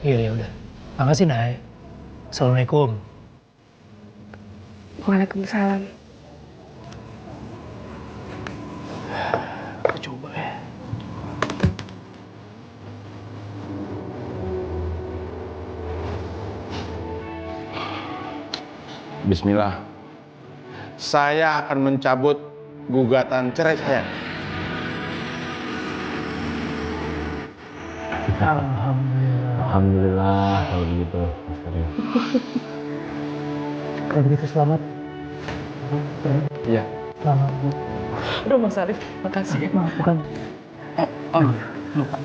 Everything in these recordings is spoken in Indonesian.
Iya ya udah. Makasih Nay. Assalamualaikum. Waalaikumsalam. Kita coba ya. Bismillah. Saya akan mencabut gugatan cerai saya. Alhamdulillah. Alhamdulillah kalau begitu, Mas Karim. Kalau begitu selamat. Iya. Selamat Bu. Aduh Mas Arif, makasih ya. Maaf bukan. Lupa.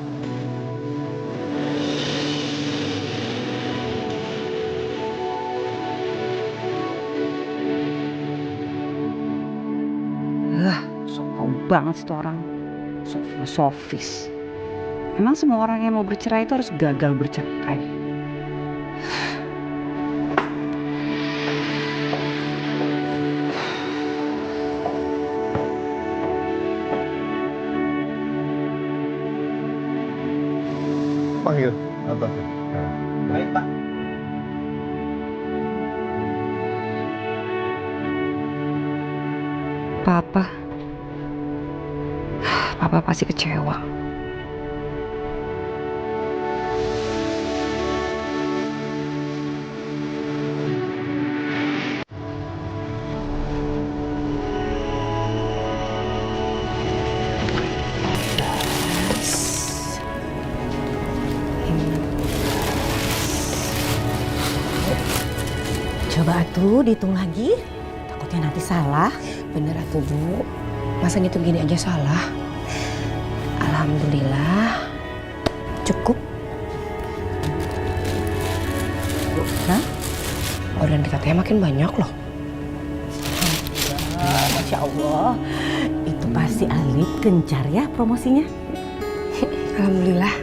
Sombong banget sih tuh orang. Sofis. Emang semua orang yang mau bercerai itu harus gagal bercerai. Panggil. Apa? Baik, Pak. Papa pasti kecewa. Coba atuh dihitung lagi, takutnya nanti salah. Bener atuh Bu. Masa ngitung gini aja salah? Alhamdulillah, cukup. Hah? Orderan kita teh makin banyak loh. Masya Allah, itu pasti Alif gencar ya promosinya. Alhamdulillah.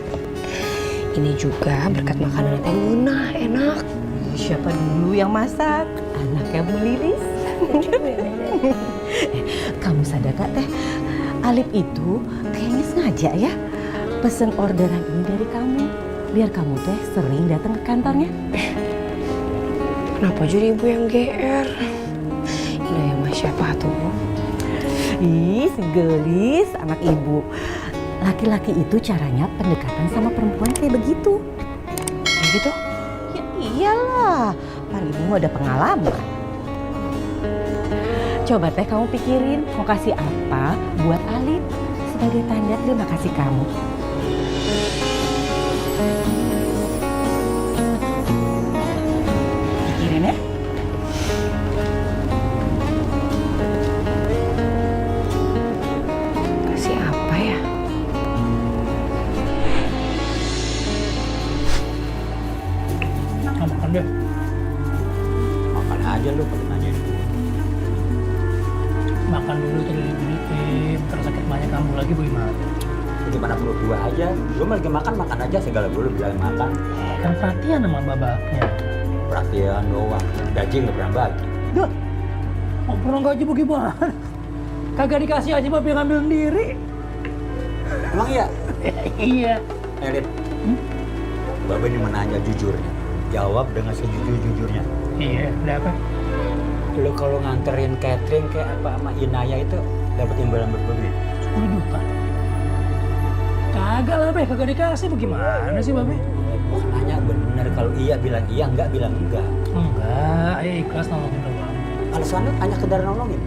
Ini juga berkat makanan teh Munah, enak. Siapa dulu yang masak? Anaknya Bu Lilis. Kamu sadar gak teh, Alif itu kayaknya sengaja ya pesen orderan ini dari kamu, biar kamu teh sering datang ke kantornya. Kenapa jadi ibu yang GR? Ini yang mas siapa tuh Bu? Ih, segelis anak ibu. Laki-laki itu caranya pendekatan sama perempuan kayak begitu. Kayak gitu? Ya iyalah, pan ibu mah ada pengalaman. Coba teh kamu pikirin mau kasih apa buat Alif sebagai tanda terima kasih kamu. Pikirin ya. Kasih apa ya? Nah, makan deh. Makan aja lu paling nanya. Makan dulu tadi dibeliin. Terus sakit banyak kamu lagi bagaimana? Gimana perut gua aja. Gua lagi makan aja segala dulu bilang makan. Kan perhatian sama babaknya. Perhatian doang. Gaji nggak pernah bagi. Duh, mau pernah gaji bagaimana? Kagak dikasih aja babi ngambil sendiri. Emang iya? Iya. Elit. Babe ini menanya jujurnya. Jawab dengan sejujur-jujurnya. Iya, ada apa? Lu kalau nganterin catering kayak apa sama Inaya itu dapat imbalan berapa? 10 juta. Kagak lah, Be. Kagak dikasih. Bagaimana sih, Babe? Gua nanya bener, kalau iya bilang iya, enggak bilang enggak. Enggak, ayo ikhlas nolongin doang. Alasannya hanya sekedar nolongin.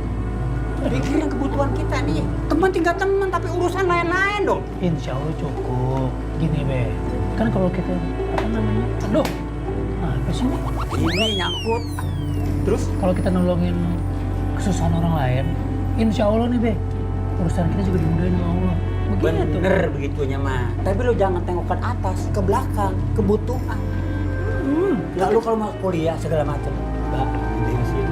Pikirin kebutuhan kita nih. Teman tinggal teman, tapi urusan lain-lain dong. Insya Allah cukup. Gini, Be. Kan kalau kita, apa namanya? Aduh, apa sih ini? Ini nyangkut. Terus? Kalau kita nolongin kesusahan orang lain, insya Allah nih, Be. Urusan kita juga dimudahin sama Allah. Begitu. Bener begitunya mah. Tapi lu jangan tengokkan atas, ke belakang, kebutuhan. Nggak lu kalau mau kuliah segala macam. Mbak, bensin.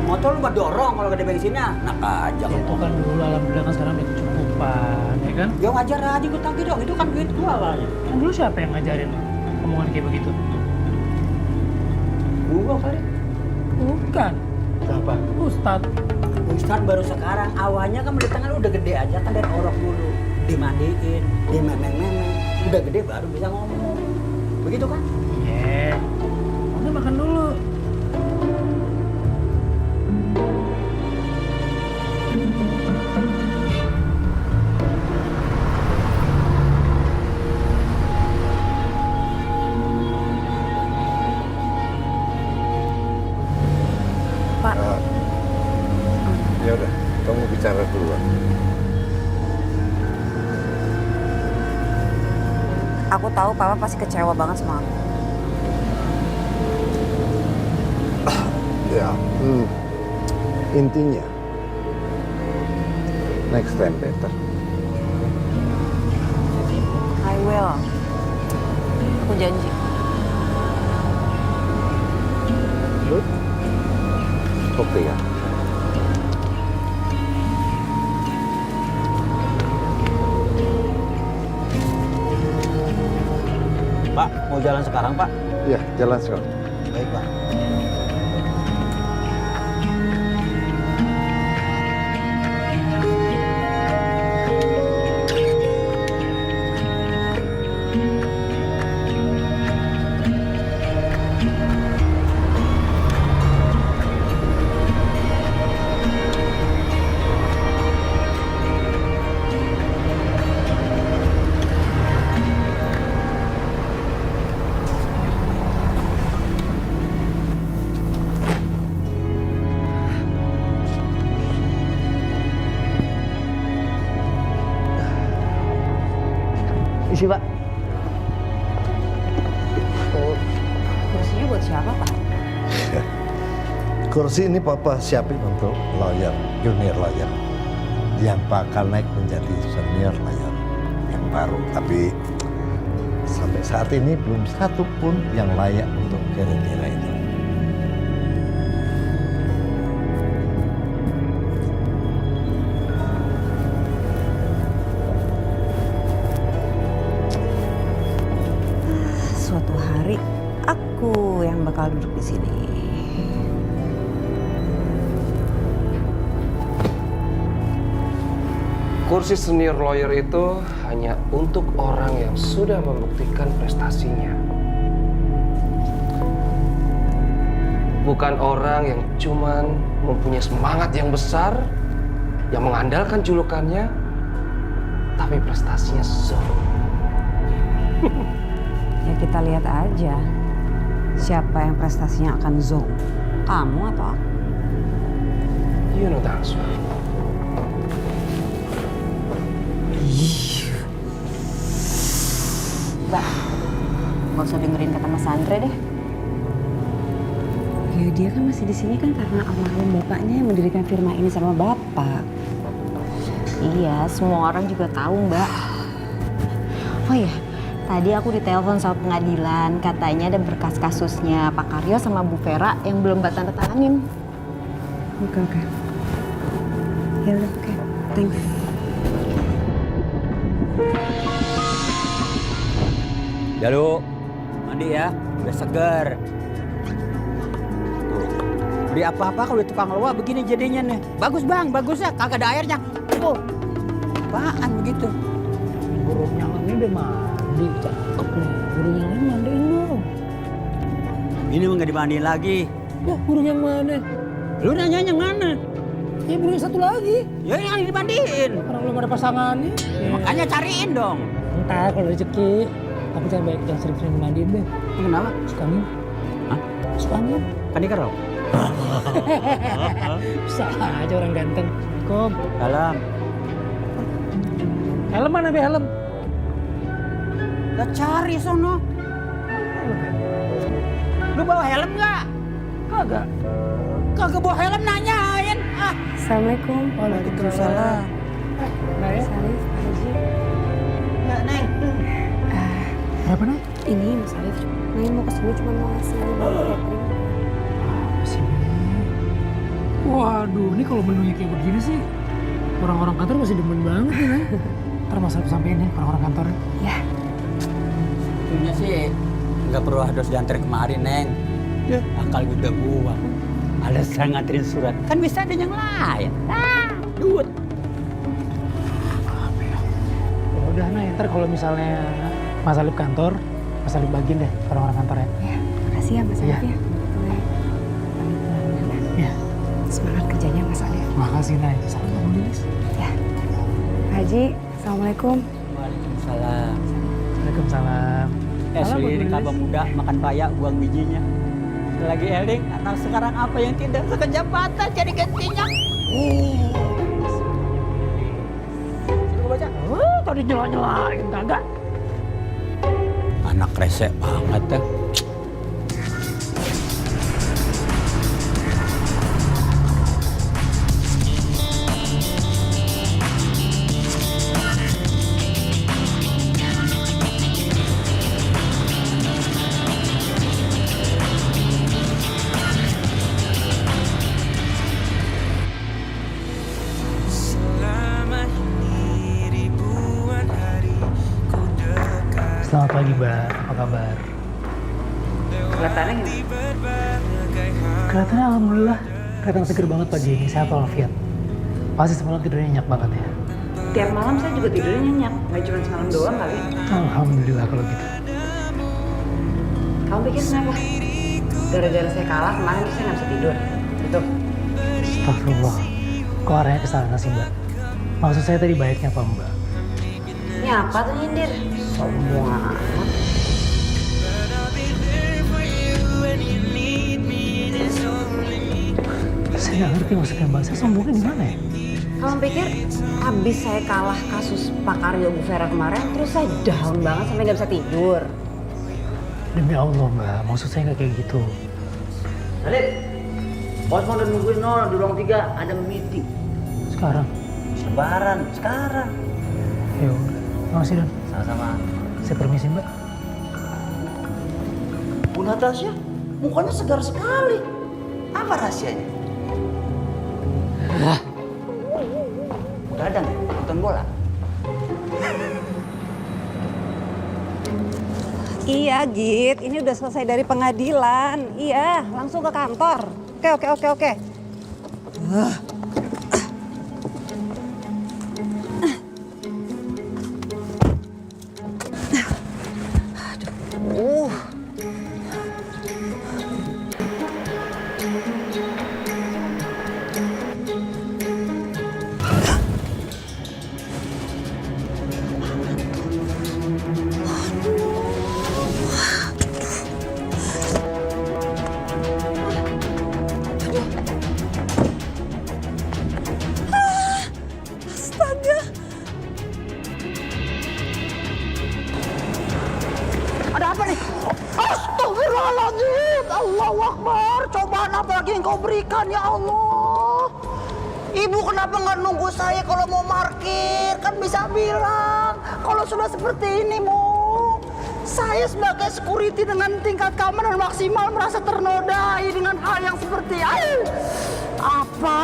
Motor lu buat dorong kalau gak ada bensinnya. Enak aja. Itu kan dulu alhamdulillah kan sekarang udah kecukupan, ya kan? Ya wajar aja gue tagih dong. Itu kan duit gua awalnya. Kan dulu siapa yang ngajarin omongan kayak begitu? Gua kali. Bukan. Kenapa? Ustadz. Ustadz baru sekarang. Awalnya kan tangan lu udah gede aja kan dari orok dulu. Dimandiin, dimemeng-memeng. Udah gede baru bisa ngomong. begitu kan? Iya. Udah makan dulu. Pak. Ya udah, kamu bicara duluan. Aku tahu Papa pasti kecewa banget sama aku. Ya, intinya next time better. I will. Aku janji. Good. Oke ya. Pak, mau jalan sekarang, Pak? Ya, jalan sekarang. Baik, Pak. Isi, Pak. Kursinya buat siapa, Pak? Kursi ini Papa siapin untuk lawyer, junior lawyer yang bakal naik menjadi senior lawyer yang baru. Tapi sampai saat ini belum satu pun yang layak untuk kira-kira itu. Suatu hari aku yang bakal duduk di sini. Kursi senior lawyer itu hanya untuk orang yang sudah membuktikan prestasinya. Bukan orang yang cuman mempunyai semangat yang besar, yang mengandalkan julukannya, tapi prestasinya zero. Ya kita lihat aja siapa yang prestasinya akan zonk. Kamu atau aku? You know the answer. Mbak, gak usah dengerin kata Mas Andre deh. Ya dia kan masih di sini kan karena almarhum bapaknya yang mendirikan firma ini sama bapak. Iya, semua orang juga tahu, Mbak. Oh iya, tadi aku ditelepon sama pengadilan, katanya ada berkas kasusnya Pak Karyo sama Bu Vera yang belum Mbak tanda tanganin. Oke. Ya udah, oke. Thanks. Jalu, mandi ya, udah seger. Tuh, beli apa-apa kalau di tukang loa begini jadinya nih. Bagus bang, bagus ya, kagak ada airnya. Tuh, apaan begitu? Burung yang ini udah mandi, cakep nih. Burung yang lain mandiin dong. Ini mau nggak dimandiin lagi. Ya, burung yang mana? Lu nanya yang mana? Ya, burung yang satu lagi. Ya yang dimandiin. Orang belum ada pasangannya. Ya, makanya cariin dong. Ntar kalau rezeki. Tapi jangan baik, jangan sering-sering dimandiin deh. Kenapa? Suka angin. Hah? Suka angin. Kan dikerok. Bisa aja orang ganteng. Kom. Dalam. Helm mana, Be? Helm? Lah cari sono. Lu bawa helm nggak? Kagak. Kagak bawa helm nanyain. Ah. Assalamualaikum. Waalaikumsalam. Nah ya. Salif, Pak Haji. Ya, Neng. Berapa, Nay? Ini Mas Alif, Neng mau kesini cuma mau ngasih menu catering. Apa sih, Be? Waduh, ini kalau menunya kayak begini sih, orang-orang kantor masih demen banget nih, Nay. Ntar Mas Alif sampein ya, orang-orang kantornya. Ya, Punya sih nggak perlu harus diantar kemarin, Neng. Ya, akal gue udah buang. Alasan nganterin surat, kan bisa ada yang lain. Duit. Apa ya? Ya udah, Nay, ntar kalau misalnya Mas Alif kantor, Mas Alif bagiin deh ke orang-orang kantornya. Ya, makasih ya Mas Alif Iya. ya. Boleh pamit pulang ya. Iya. Semangat kerjanya Mas Alif. Makasih Nay. Salam kamu Lilis. Ya. Pak Haji, Assalamualaikum. Waalaikumsalam. Waalaikumsalam. Salam buat Asli Lilis. kabang muda makan paya buang bijinya. Lagi eling, anak sekarang apa yang tidak sekejap mata jadi gantinya. Coba baca. Tadi nyela-nyelain kagak. Anak resek banget ya. Selamat pagi Mbak, apa kabar? Kelihatannya gimana? Kelihatannya alhamdulillah, kelihatan seger banget pagi ini, sehat walafiat. Pasti semalam tidurnya nyenyak banget ya. Tiap malam saya juga tidurnya nyenyak, nggak cuma semalam doang kali. Alhamdulillah kalau gitu. Kamu pikir kenapa? Gara-gara saya kalah kemarin terus saya nggak bisa tidur. Gitu. Astagfirullah, kok arahnya ke sana sih Mbak? Maksud saya tadi baiknya apa Mbak? Ini apa tuh nyindir? Sombong amat. Saya nggak ngerti maksudnya Mbak, saya sombongnya di mana ya? Kamu pikir abis saya kalah kasus Pak Karyo Bu Vera kemarin, terus saya down banget sampai nggak bisa tidur. Demi Allah Mbak, maksud saya nggak kayak gitu. Alif, bos mau udah nungguin nol di ruang 3 ada meeting. Sekarang? Lebaran sekarang. Ya udah, makasih Don. Sama-sama. Saya permisi Mbak. Bu Natasha, mukanya segar sekali. Apa rahasianya? Gadang ya, nonton bola. Iya, Git. Ini udah selesai dari pengadilan. Iya, langsung ke kantor. Oke. Astaga. Ada apa nih? Astagfirullahaladzim. Allahu Akbar. Cobaan apa lagi yang kau berikan ya Allah? Ibu kenapa nggak nunggu saya kalau mau parkir? Kan bisa bilang kalau sudah seperti ini, Bu. Saya sebagai security dengan tingkat keamanan maksimal merasa ternodai dengan hal yang seperti ini. Apa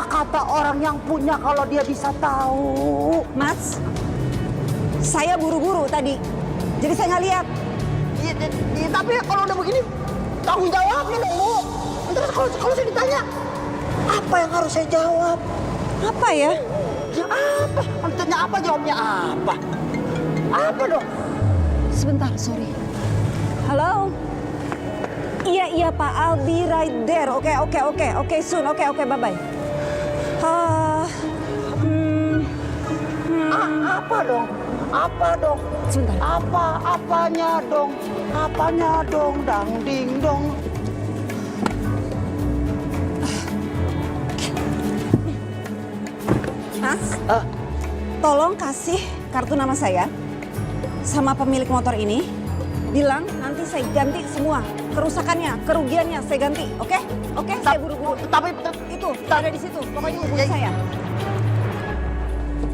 kata orang yang punya kalau dia bisa tahu? Mas, saya buru-buru tadi. Jadi saya nggak lihat. Tapi kalau udah begini, tanggung jawabnya dong, Bu. Terus kalau saya ditanya, apa yang harus saya jawab? Apa ya? Ya apa? Kalau ditanya apa, jawabnya apa? Apa dong? Sebentar, sorry. Halo? Iya Pak, I'll be right there. Oke, soon. Oke, bye-bye. Apa dong? Apa dong? Sebentar. Apanya dong? Dang ding dong. Mas, tolong kasih kartu nama saya sama pemilik motor ini. Bilang nanti saya ganti semua kerusakannya, kerugiannya saya ganti. Oke? Saya buru-buru. Tapi Itu ada di situ. Pokoknya hubungi saya.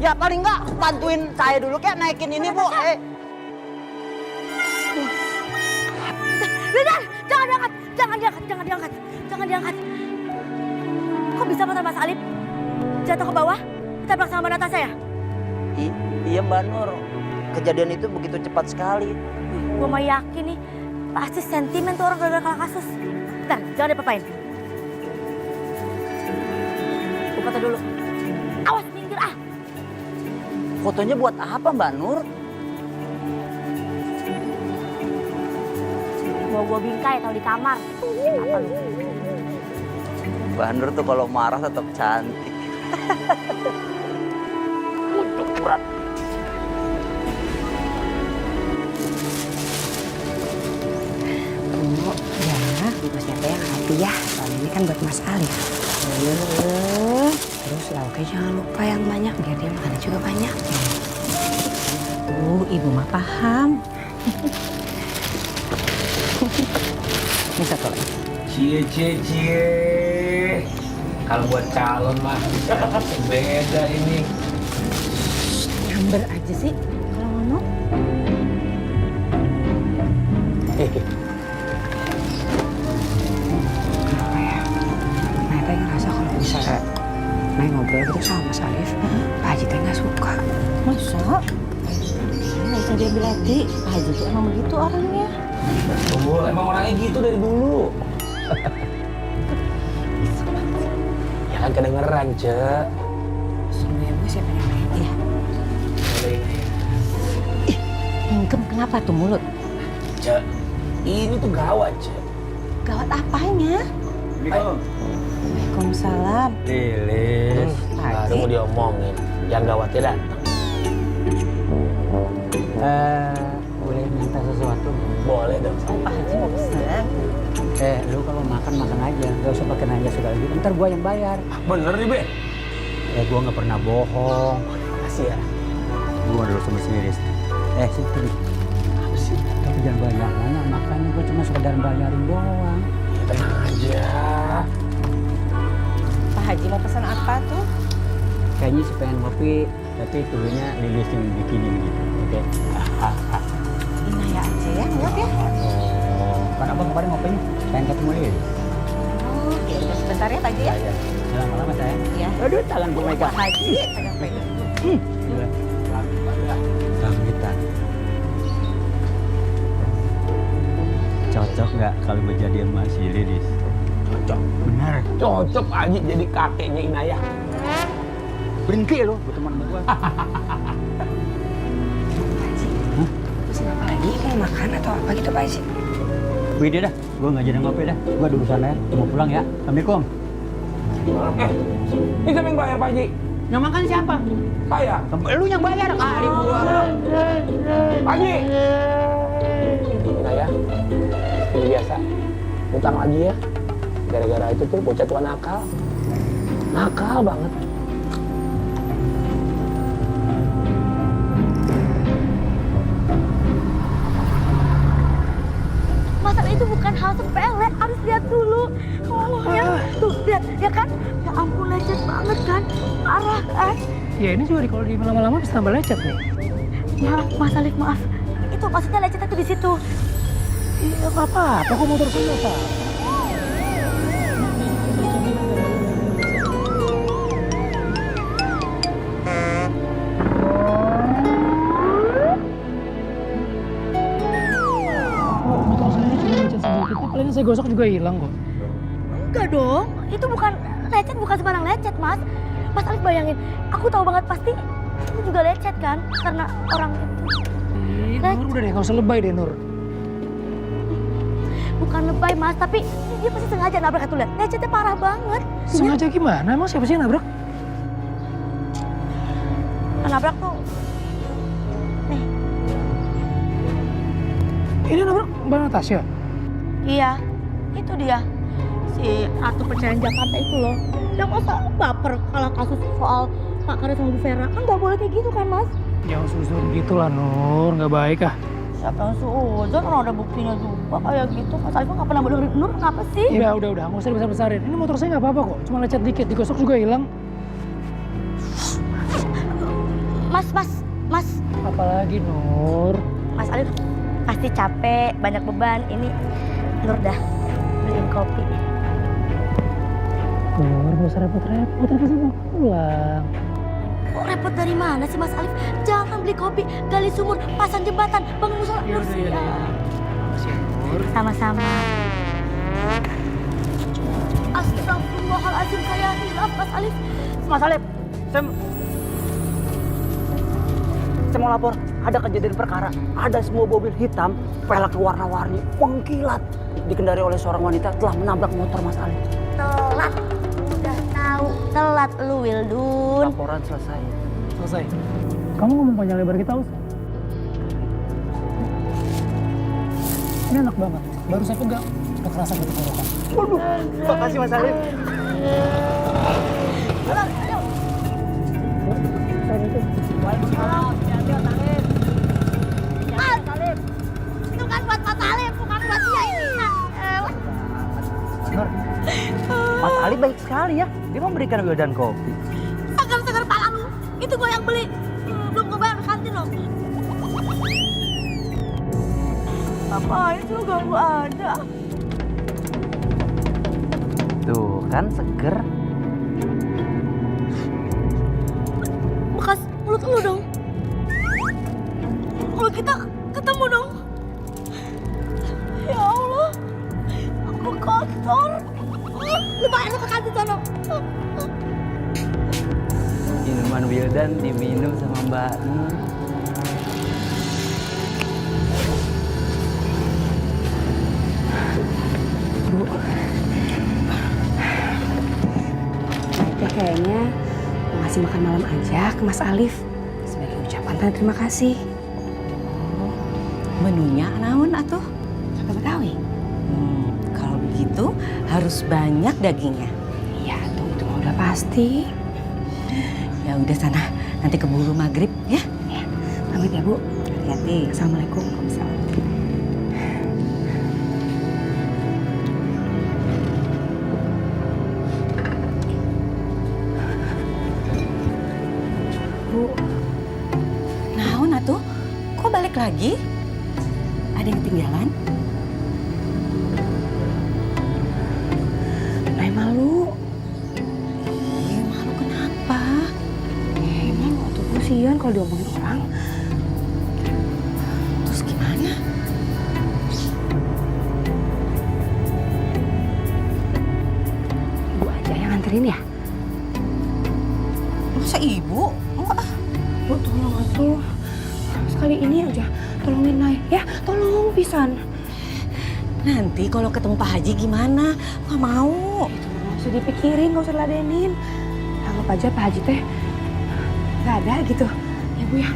ya paling nggak bantuin saya dulu kayak naikin ini, Bu. Benar, jangan diangkat. Kok bisa motor Mas Alif jatuh ke bawah? Ditabrak sama Natasha ya? Iya, Mbak Nur. Kejadian itu begitu cepat sekali. Gue mah yakin nih, pasti sentimen tuh orang gara-gara kalah kasus. Bentar, jangan diapa-apain. Gue foto dulu. Awas, minggir ah. Fotonya buat apa, Mbak Nur? Mau gue bingkai atau di kamar. Apa lu? Mbak Nur tuh kalau marah tetap cantik. Untuk berat. Tunggu ya, bungkusnya teh yang rapi ya. Soalnya ini kan buat Mas Alif. Terus lauknya jangan lupa yang banyak biar dia makannya juga banyak. Ibu mah paham. Ini satu lagi. Cie. Kalau buat calon mah beda ini. Nyamber aja sih kalau ngomong. Kenapa ya? Nah, teh ngerasa kalau bisa main ngobrol gitu sama Mas Alif, Pak Haji teh nggak suka. Masa? Nggak usah dia belati. Pak Haji tuh emang begitu orangnya. Betul, emang orangnya gitu dari dulu. Ya kan kedengeran, Cek. Sebenarnya gue siapa yang main? Iya. Ingkem kenapa tuh mulut? Cek, ini tuh gawat, Cek. Gawat apanya? Waalaikumsalam. Lilis, Haji. mau diomongin. Yang gawatnya datang. boleh minta sesuatu? Boleh dong. Pak Haji mau pesen. Lu kalau makan aja, gak usah pakai nanya segala gitu. Ntar gua yang bayar. Bener nih, Be? Gua nggak pernah bohong. Makasih ya. Gua dulu sama sendiri. Sini. Tapi jangan banyak banyak makannya. Gua cuma sekedar bayarin doang. Ya, tenang aja. Pak Haji mau pesan apa tuh? Kayaknya sih pengen kopi, tapi tujuannya Lilis yang bikinin gitu. Oke. Inaya aja ya, enggak ya? Kan abang kemarin ngopinya pengen ketemu Lilis. Oh, ya udah sebentar ya Pak Haji ya. Iya. Lama-lama sayang. Iya. Aduh, tangan gue megang. Pak Haji pegang-pegang. Gila. Pamitan. Cocok nggak kalau menjadi sama si Lilis? Cocok. Benar. Cocok aja jadi kakeknya Inayah. Berhenti lo, gue teman sama gue. Pesan apa lagi? Mau makan atau apa gitu Pak Haji? Wih deh dah, gue nggak jadi ngopi dah. Gue ada urusan lain, mau pulang ya. Assalamualaikum. Ini siapa yang bayar, Pak Haji? Yang makan siapa? Saya. Lu yang bayar kali gua. Pak Haji! Inayah, ini biasa. Utang lagi ya. Gara-gara itu tuh bocah tua nakal. Nakal banget. Masalah itu bukan hal sepele, harus lihat dulu. Oh ya, tuh lihat, ya kan? Ya ampun lecet banget kan, parah kan? Ya ini juga kalau di lama-lama bisa tambah lecet nih. Ya Mas Alif maaf, itu maksudnya lecetnya tuh di situ. Iya nggak apa-apa, kok motor saya nggak apa-apa. Motor saya cuma lecet sedikit, paling saya gosok juga hilang kok. Enggak dong, itu bukan lecet, bukan sembarang lecet Mas. Mas Alif bayangin, aku tahu banget pasti itu juga lecet kan, karena orang itu. Nur udah deh, nggak usah lebay deh Nur. Bukan lebay Mas, tapi dia pasti sengaja nabrak itu lihat. Lecetnya parah banget. Sengaja gimana? Emang siapa sih yang nabrak? Yang nabrak tuh, nih, Ini nabrak Mbak Natasha? iya, itu dia. Si Ratu Perceraian Jakarta itu loh. Yang masa baper kalau kasus soal Pak Karyo sama Bu Vera. Kan nggak boleh kayak gitu kan Mas? Jangan suzon gitu lah Nur, nggak baik ah. Siapa yang suuzon, orang ada buktinya juga kayak gitu. Mas Alif nggak pernah bodohin Nur, kenapa sih? Udah, nggak usah dibesar-besarin. Ini motor saya nggak apa-apa kok, cuma lecet dikit, digosok juga hilang. Mas. Apalagi Nur? Mas Alif pasti capek, banyak beban. Ini Nur dah beliin kopi. Nur, nggak usah repot-repot, kan pasti mau pulang. Kok repot dari mana sih Mas Alif? Jangan beli kopi, gali sumur, pasang jembatan, bangun musola. Nur siap. Makasih Nur. Sama-sama. Astagfirullahaladzim, saya hilaf Mas Alif. Mas Alif, saya mau lapor. ada kejadian perkara, ada sebuah mobil hitam, pelek warna-warni, mengkilat, dikendari oleh seorang wanita telah menabrak motor Mas Ali. Telat. Udah tahu. Telat lu, Wildun. Laporan selesai. Selesai. Kamu ngomong panjang lebar kita, Us. Ini enak banget. Baru saya pegang, udah kerasa gitu tenggorokan. Waduh, makasih Mas Ali. Waalaikumsalam. Hati-hati, Mas Alif. Itu kan buat Mas Alif, bukan buat dia ini. Nur, Mas Ali baik sekali ya. Dia memberikan Wildan kopi. Seger-seger pala lu. Itu gue yang beli. Belum gue bayar kantin loh. Ngapain sih lu ganggu ada? Tuh kan seger. Bekas mulut lu dong. Kalau kita ketemu dong. Ya Allah. Aku kotor. Lu bayar lu ke kantin sana. Minuman Wildan diminum sama Mbak Nur. Ya kayaknya mau ngasih makan malam aja ke Mas Alif sebagai ucapan tanda terima kasih. Menunya naon atuh? Sampai Betawi. Kalau begitu harus banyak dagingnya. Iya tuh itu mah udah pasti. Ya udah sana, nanti keburu maghrib ya. Ya, pamit ya Bu. Hati-hati. Assalamualaikum. Waalaikumsalam. Bu, naon atuh? Kok balik lagi? Ada yang ketinggalan? Nay malu. Malu kenapa? Emang waktu kasihan kalau diomongin orang. Terus gimana? Ibu aja yang nganterin ya. Masa ibu? Enggak. Bu tolong atuh. Sekali ini aja tolongin Nay ya. Tolong pisan. Nanti kalau ketemu Pak Haji gimana? Nggak mau. Nggak usah dipikirin, nggak usah ladenin. Anggap aja Pak Haji teh nggak ada gitu. Ya Bu ya,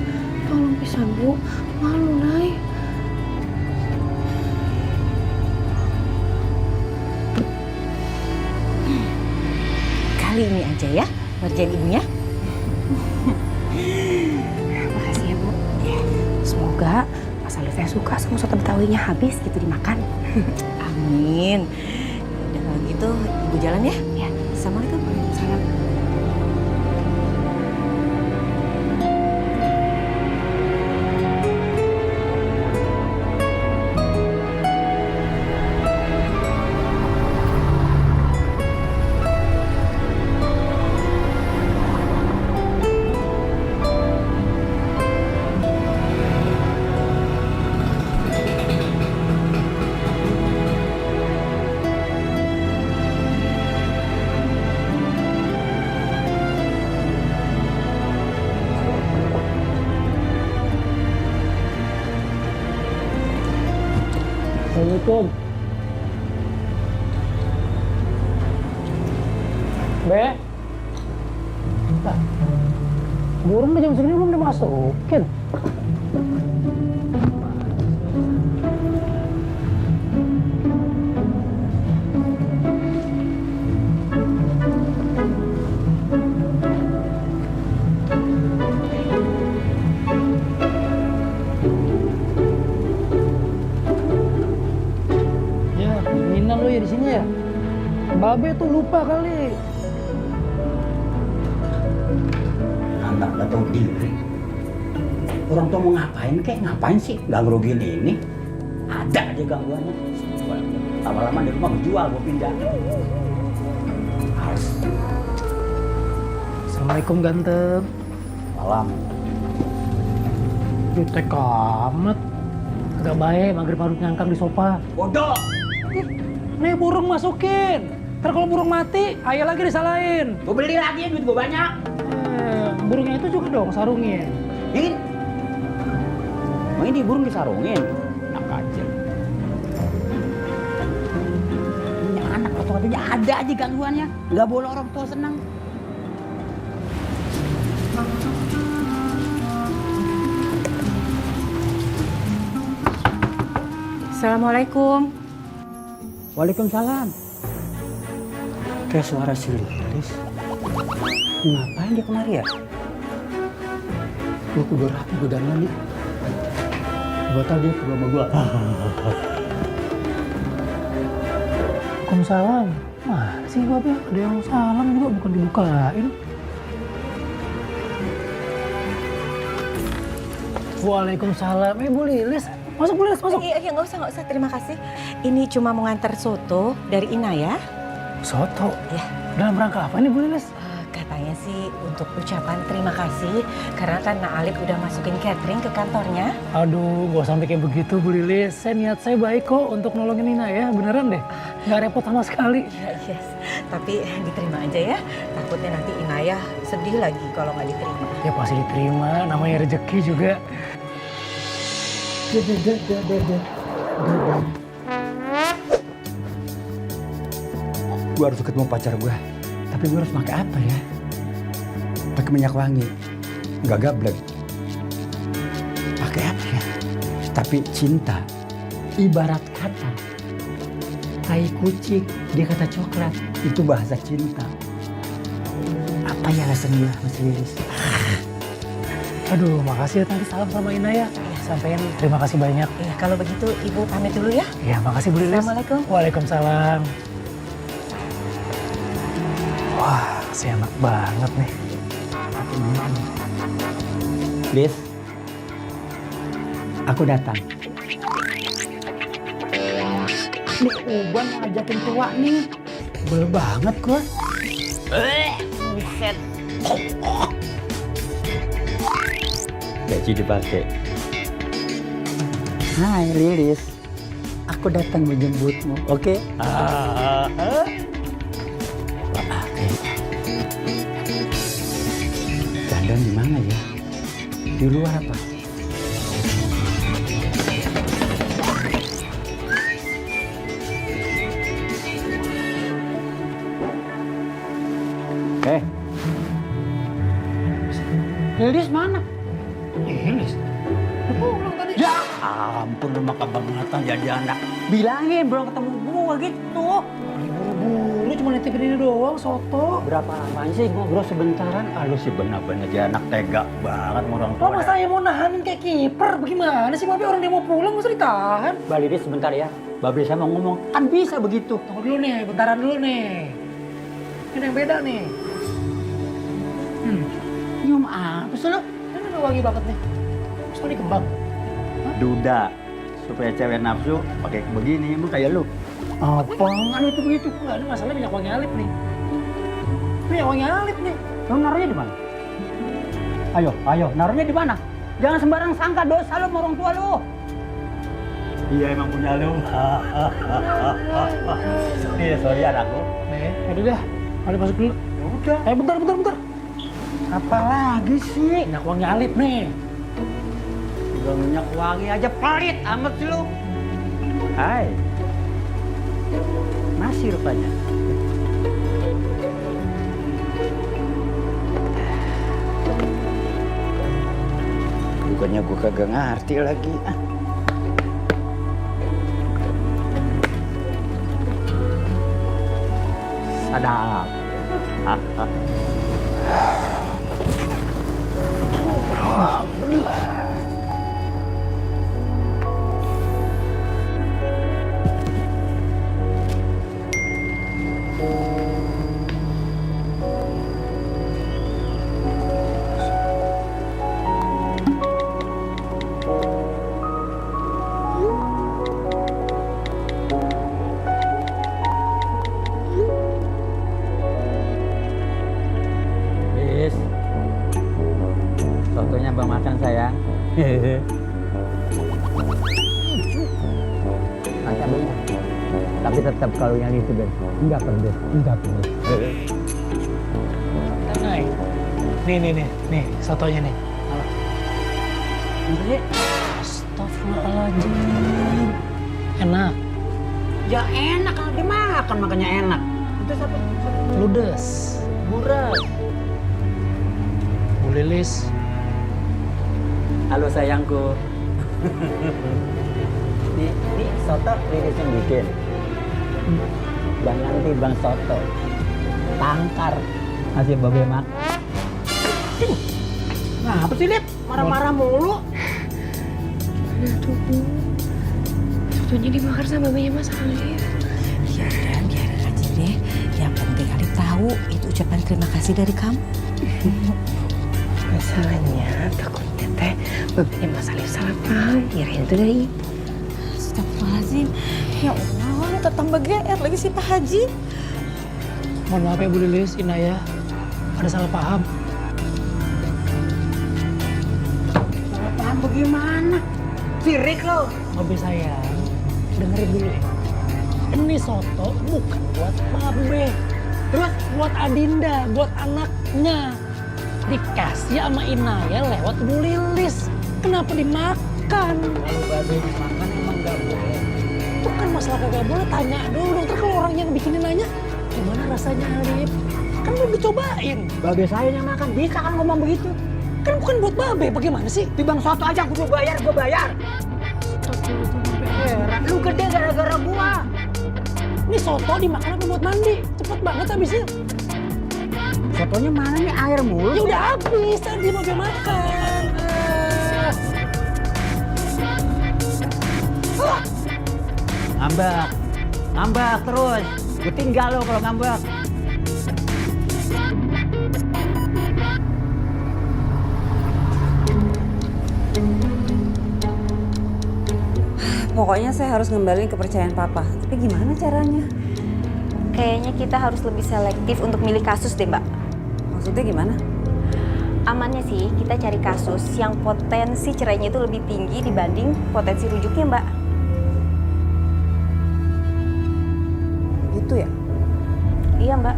tolong pisan Bu. Malu Nay. Kali ini aja ya, ngerjain ibunya. Makasih ya Bu. Semoga Mas Alifnya suka sama soto Betawinya habis gitu dimakan. Amin. Udah kalau gitu, ibu jalan ya. Ya. Assalamualaikum. Salam. Assalamualaikum. Be. Nah, burung udah jam segini belum dimasukin. Ya, minum lu ya di sini ya. Babe tuh lupa kali. Anak gak tahu diri. Orang tuh mau ngapain kek? Ngapain sih? Gak ngerugiin ini. Ada aja gangguannya. Lama-lama di rumah gue jual, gue pindah. Harus. Assalamualaikum ganteng. Malam. Jutek amat. Gak baik, maghrib harus nyangkang di sofa. Bodoh! Nih burung masukin. Ntar kalau burung mati, ayah lagi disalahin. Gue beli lagi, duit gue banyak. Burungnya itu juga dong sarungnya. Ini Mau ini burung disarungin. Anak kecil. Punya anak atau katanya ada aja gangguannya. Nggak boleh orang tua senang. Assalamualaikum. Waalaikumsalam. Kayak suara si Lilis. Ngapain dia kemari ya? Gue kudu rapi, gue dari mandi. Gue tau dia kedua sama gue. Waalaikumsalam. Mana sih Babe? Ada yang salam juga bukan dibukain. Waalaikumsalam. Bu Lilis. Masuk Bu Lilis, masuk. Iya, nggak usah. Terima kasih. Ini cuma mau ngantar soto dari Ina ya. Soto? Ya. Dalam rangka apa nih Bu Lilis? Katanya sih untuk ucapan terima kasih karena kan Alif udah masukin catering ke kantornya. Aduh, gak sampai kayak begitu Bu Lilis. Niat saya baik kok untuk nolongin Nina ya, beneran deh. Nggak repot sama sekali. Yes. Tapi diterima aja ya. Takutnya nanti Inaya sedih lagi kalau nggak diterima. Ya pasti diterima, namanya rezeki juga. Gue harus ketemu pacar gue. Tapi gue harus pakai apa ya? Pakai minyak wangi. Nggak gablek. Pakai apa ya? Tapi cinta. Ibarat kata. Tai kucing, dia kata coklat. Itu bahasa cinta. Apa ya rasanya Mas Lilis? Aduh, makasih ya tadi salam sama Ina ya. Sampein terima kasih banyak. Ya, kalau begitu Ibu pamit dulu ya. Ya, makasih Bu Lilis. Assalamualaikum. Waalaikumsalam. Wah, si enak banget nih. Liz, aku datang. Nih Uban yang ngajakin tua nih. Bel banget gua. Buset. Gaji dipakai. Hai Lilis, aku datang menjemputmu, oke? Dandan di mana ya? Di luar apa? Lilis mana? Lilis? Pulang tadi. Ya ampun, lu mah kebangetan jadi anak. Bilangin belum ketemu gua gitu. Buru-buru cuma nitipin ini doang, soto. Berapa lama sih ngobrol sebentaran? Ah, lu sih benar-benar jadi anak tega banget sama orang tua. Lo masa saya mau nahanin kayak kiper? Bagaimana sih Babe, orang dia mau pulang masa ditahan? Mbak Lilis sebentar ya. Mbak Lilis saya mau ngomong. Kan bisa begitu. Tunggu dulu nih, bentaran dulu nih. Ini yang beda nih. Nyium apa sih lu? Ini udah wangi banget nih. Soalnya kembang. Duda. Supaya cewek nafsu pakai begini, emang kayak lu. Apaan itu begitu? Enggak, ini masalah minyak wangi Alif nih. Minyak wangi Alif nih. Lu naruhnya di mana? Ayo, naruhnya di mana? Jangan sembarang sangka dosa lu sama orang tua lu. Iya emang punya lu. Iya, sorry anakku. Nih, udah dah. Alif masuk dulu. Udah. Bentar. Apa lagi sih? Minyak wangi Alif nih. Udah minyak wangi aja pelit amat sih lu. Hai. Masih rupanya. Bukannya gue kagak ngerti lagi. Sadap. Alhamdulillah. Bis. Sotonya Bang makan sayang. Nanti ambilnya. Tapi tetap kalau yang itu Ben, enggak pedes. Nih, sotonya nih. Ini Astagfirullahaladzim. Enak. Ya enak kalau dimakan makanya enak. Itu satu. Ludes. Buras. Bu Lilis. Halo sayangku. Ini soto Lilis yang bikin. Jangan timbang soto. Tangkar. Masih babe makan. Nah, apa sih, Lip? Marah-marah mulu. Aduh, sotonya dibakar sama babenya Mas Alif. Ya udah, biarin aja deh. Yang penting Alif tahu itu ucapan terima kasih dari kamu. Masalahnya takutnya teh babenya Mas Alif salah paham. Kirain itu dari ibu. Astagfirullahaladzim. Ya Allah, lu tambah GR lagi sih Pak Haji. Mohon maaf ya Bu Lilis, Inaya. Ada salah paham. Salah paham bagaimana? Sirik lo. Babe sayang, dengerin dulu ya. Ini soto bukan buat Babe. Terus buat Adinda, buat anaknya. Dikasih sama Inaya lewat Bu Lilis. Kenapa dimakan? Kalau babe dimakan emang gak boleh. Bukan masalah kagak boleh, tanya dulu. Ntar kalau orang yang bikinin nanya, gimana rasanya Alif? Kan belum dicobain. Babe saya yang makan bisa kan ngomong begitu. Kan bukan buat Babe, bagaimana sih? Timbang soto aja gue bayar, gue bayar. Lu gede gara-gara gua. Ini soto dimakan apa buat mandi? Cepet banget habisnya. Sotonya mana nih air mulu? Ya udah habis, tadi Babe makan. Ngambek. Ngambek terus. Gue tinggal lo kalau ngambek. Pokoknya saya harus ngembalin kepercayaan papa. Tapi gimana caranya? Kayaknya kita harus lebih selektif untuk milih kasus deh, Mbak. Maksudnya gimana? Amannya sih kita cari kasus yang potensi cerainya itu lebih tinggi dibanding potensi rujuknya, Mbak. Gitu ya? Iya, Mbak.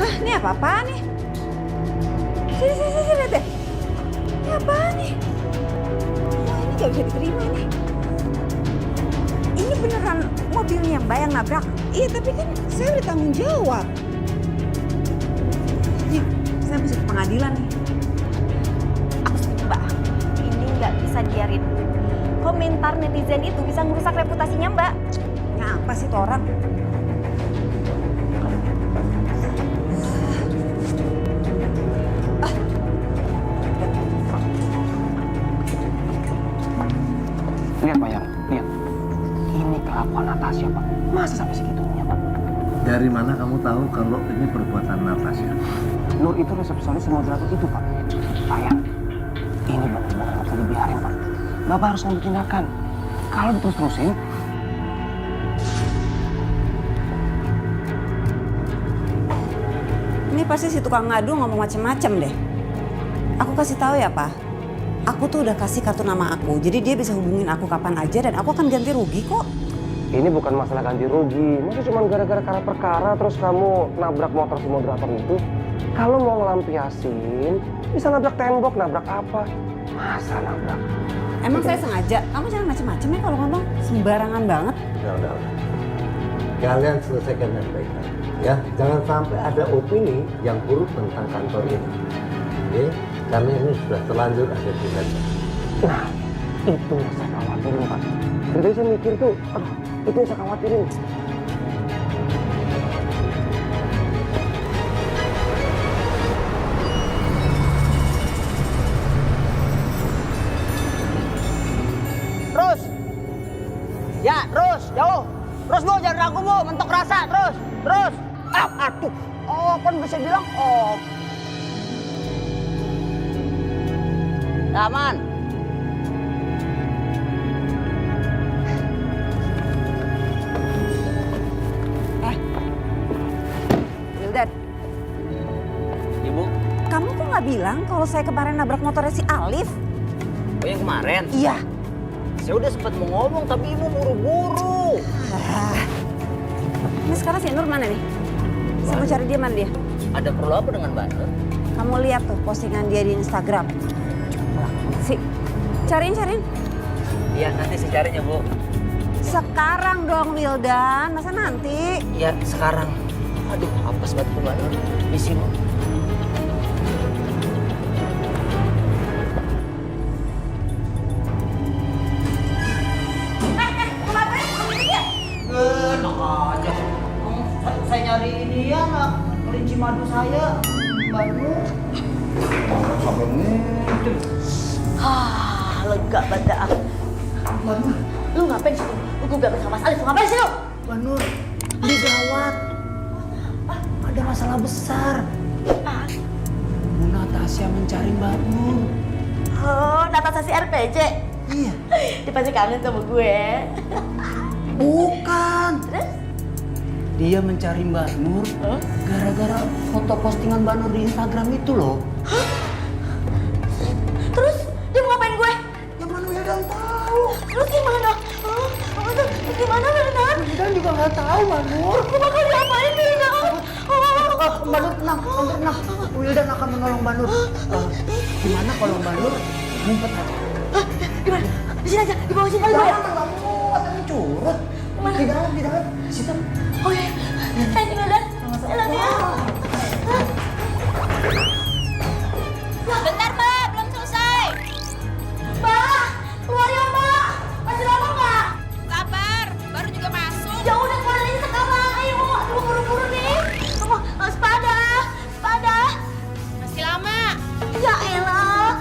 Hah, ini apa-apaan nih? Sini, lihat deh. Ini apaan nih? Wah, ini gak bisa diterima nih. Ini beneran mobilnya Mbak yang nabrak? Iya, tapi kan saya udah tanggung jawab. Nih, saya mesti ke pengadilan nih. Aku setuju, Mbak. Ini nggak bisa dibiarin. Komentar netizen itu bisa merusak reputasinya, Mbak. Ngapa sih tuh orang? Lihat Pak Yang, lihat. Ini kelakuan Natasha Pak. Masa sampai segitunya Pak? Dari mana kamu tahu kalau ini perbuatan Natasha? Nur itu resepsionis moderator itu Pak. Pak Yang, ini benar-benar nggak bisa dibiarin Pak. Bapak harus ngambil tindakan. Kalau diterus-terusin, Ini pasti si tukang ngadu ngomong macem-macem deh. Aku kasih tahu ya, Pak. Aku tuh udah kasih kartu nama aku, jadi dia bisa hubungin aku kapan aja dan aku akan ganti rugi kok. ini bukan masalah ganti rugi. Masa cuma gara-gara karena perkara terus kamu nabrak motor si moderator itu? Kalau mau ngelampiasin, bisa nabrak tembok, nabrak apa? Masa nabrak? Emang saya sengaja? Kamu jangan macem-macem ya kalau ngomong. Sembarangan banget. Udah. Kalian selesaikan yang baik-baik. Ya, jangan sampai ada opini yang buruk tentang kantor ini. Oke? Karena ini sudah terlanjur ada di sana. Nah, itu yang saya khawatirin Pak. Dari tadi saya mikir tuh, aduh, itu yang saya khawatirin. Terus. Ya, terus, jauh. Terus Bu, jangan ragu Bu, mentok rasa, terus. Aduh. Oh, kan bisa bilang, oh. Aman. Wildan, Ibu, kamu kok nggak bilang kalau saya kemarin nabrak motornya si Alif? oh yang kemarin? Iya. Saya udah sempat mau ngomong, tapi Ibu buru-buru. Ini sekarang si Nur mana nih? Saya mau cari dia, mana dia? Ada perlu apa dengan Mbak Nur? Kamu lihat tuh postingan dia di Instagram. Si, cariin. Iya, nanti saya carinya, Bu. Sekarang dong Wildan, masa nanti? Iya, sekarang. Aduh, apes banget tuh Mbak Nur. Isi, Bu. Enak aja. Saya nyari ini ya, kelinci madu saya. Mbak Nur. Sampai ngintip. Lega banget ah. Mbak Nur. Lu ngapain sih? Lu gak bersama Mas Alif, lu ngapain sih lu? Mbak Nur, ini gawat. Ada masalah besar. Bu Natasha mencari Mbak Nur. Oh, Natasha si RPJ. Iya. Dia pasti kangen sama gue. Bukan. Terus? Dia mencari Mbak Nur gara-gara foto postingan Mbak Nur di Instagram itu loh. Terus dia mau ngapain gue? Ya mana Wildan tahu. Terus gimana? Terus gimana Wildan? Wildan juga nggak tahu Mbak Nur. Gue bakal diapain Wildan? Mbak Nur tenang. Wildan akan menolong Mbak Nur. Gimana kalau Mbak Nur ngumpet aja? Gimana? Di sini aja, di bawah sini aja. Jangan, Mbak Nur, katanya curut. Di dalam. Situ. Oh iya, thank you Wildan. I love you. Bentar Mbak, belum selesai. Mbak, keluar ya Mbak. Masih lama nggak? Sabar, baru juga masuk. Ya udah keluar aja sekarang. Ayo, aduh buru-buru nih. Tunggu, sepada. Masih lama. Ya elah.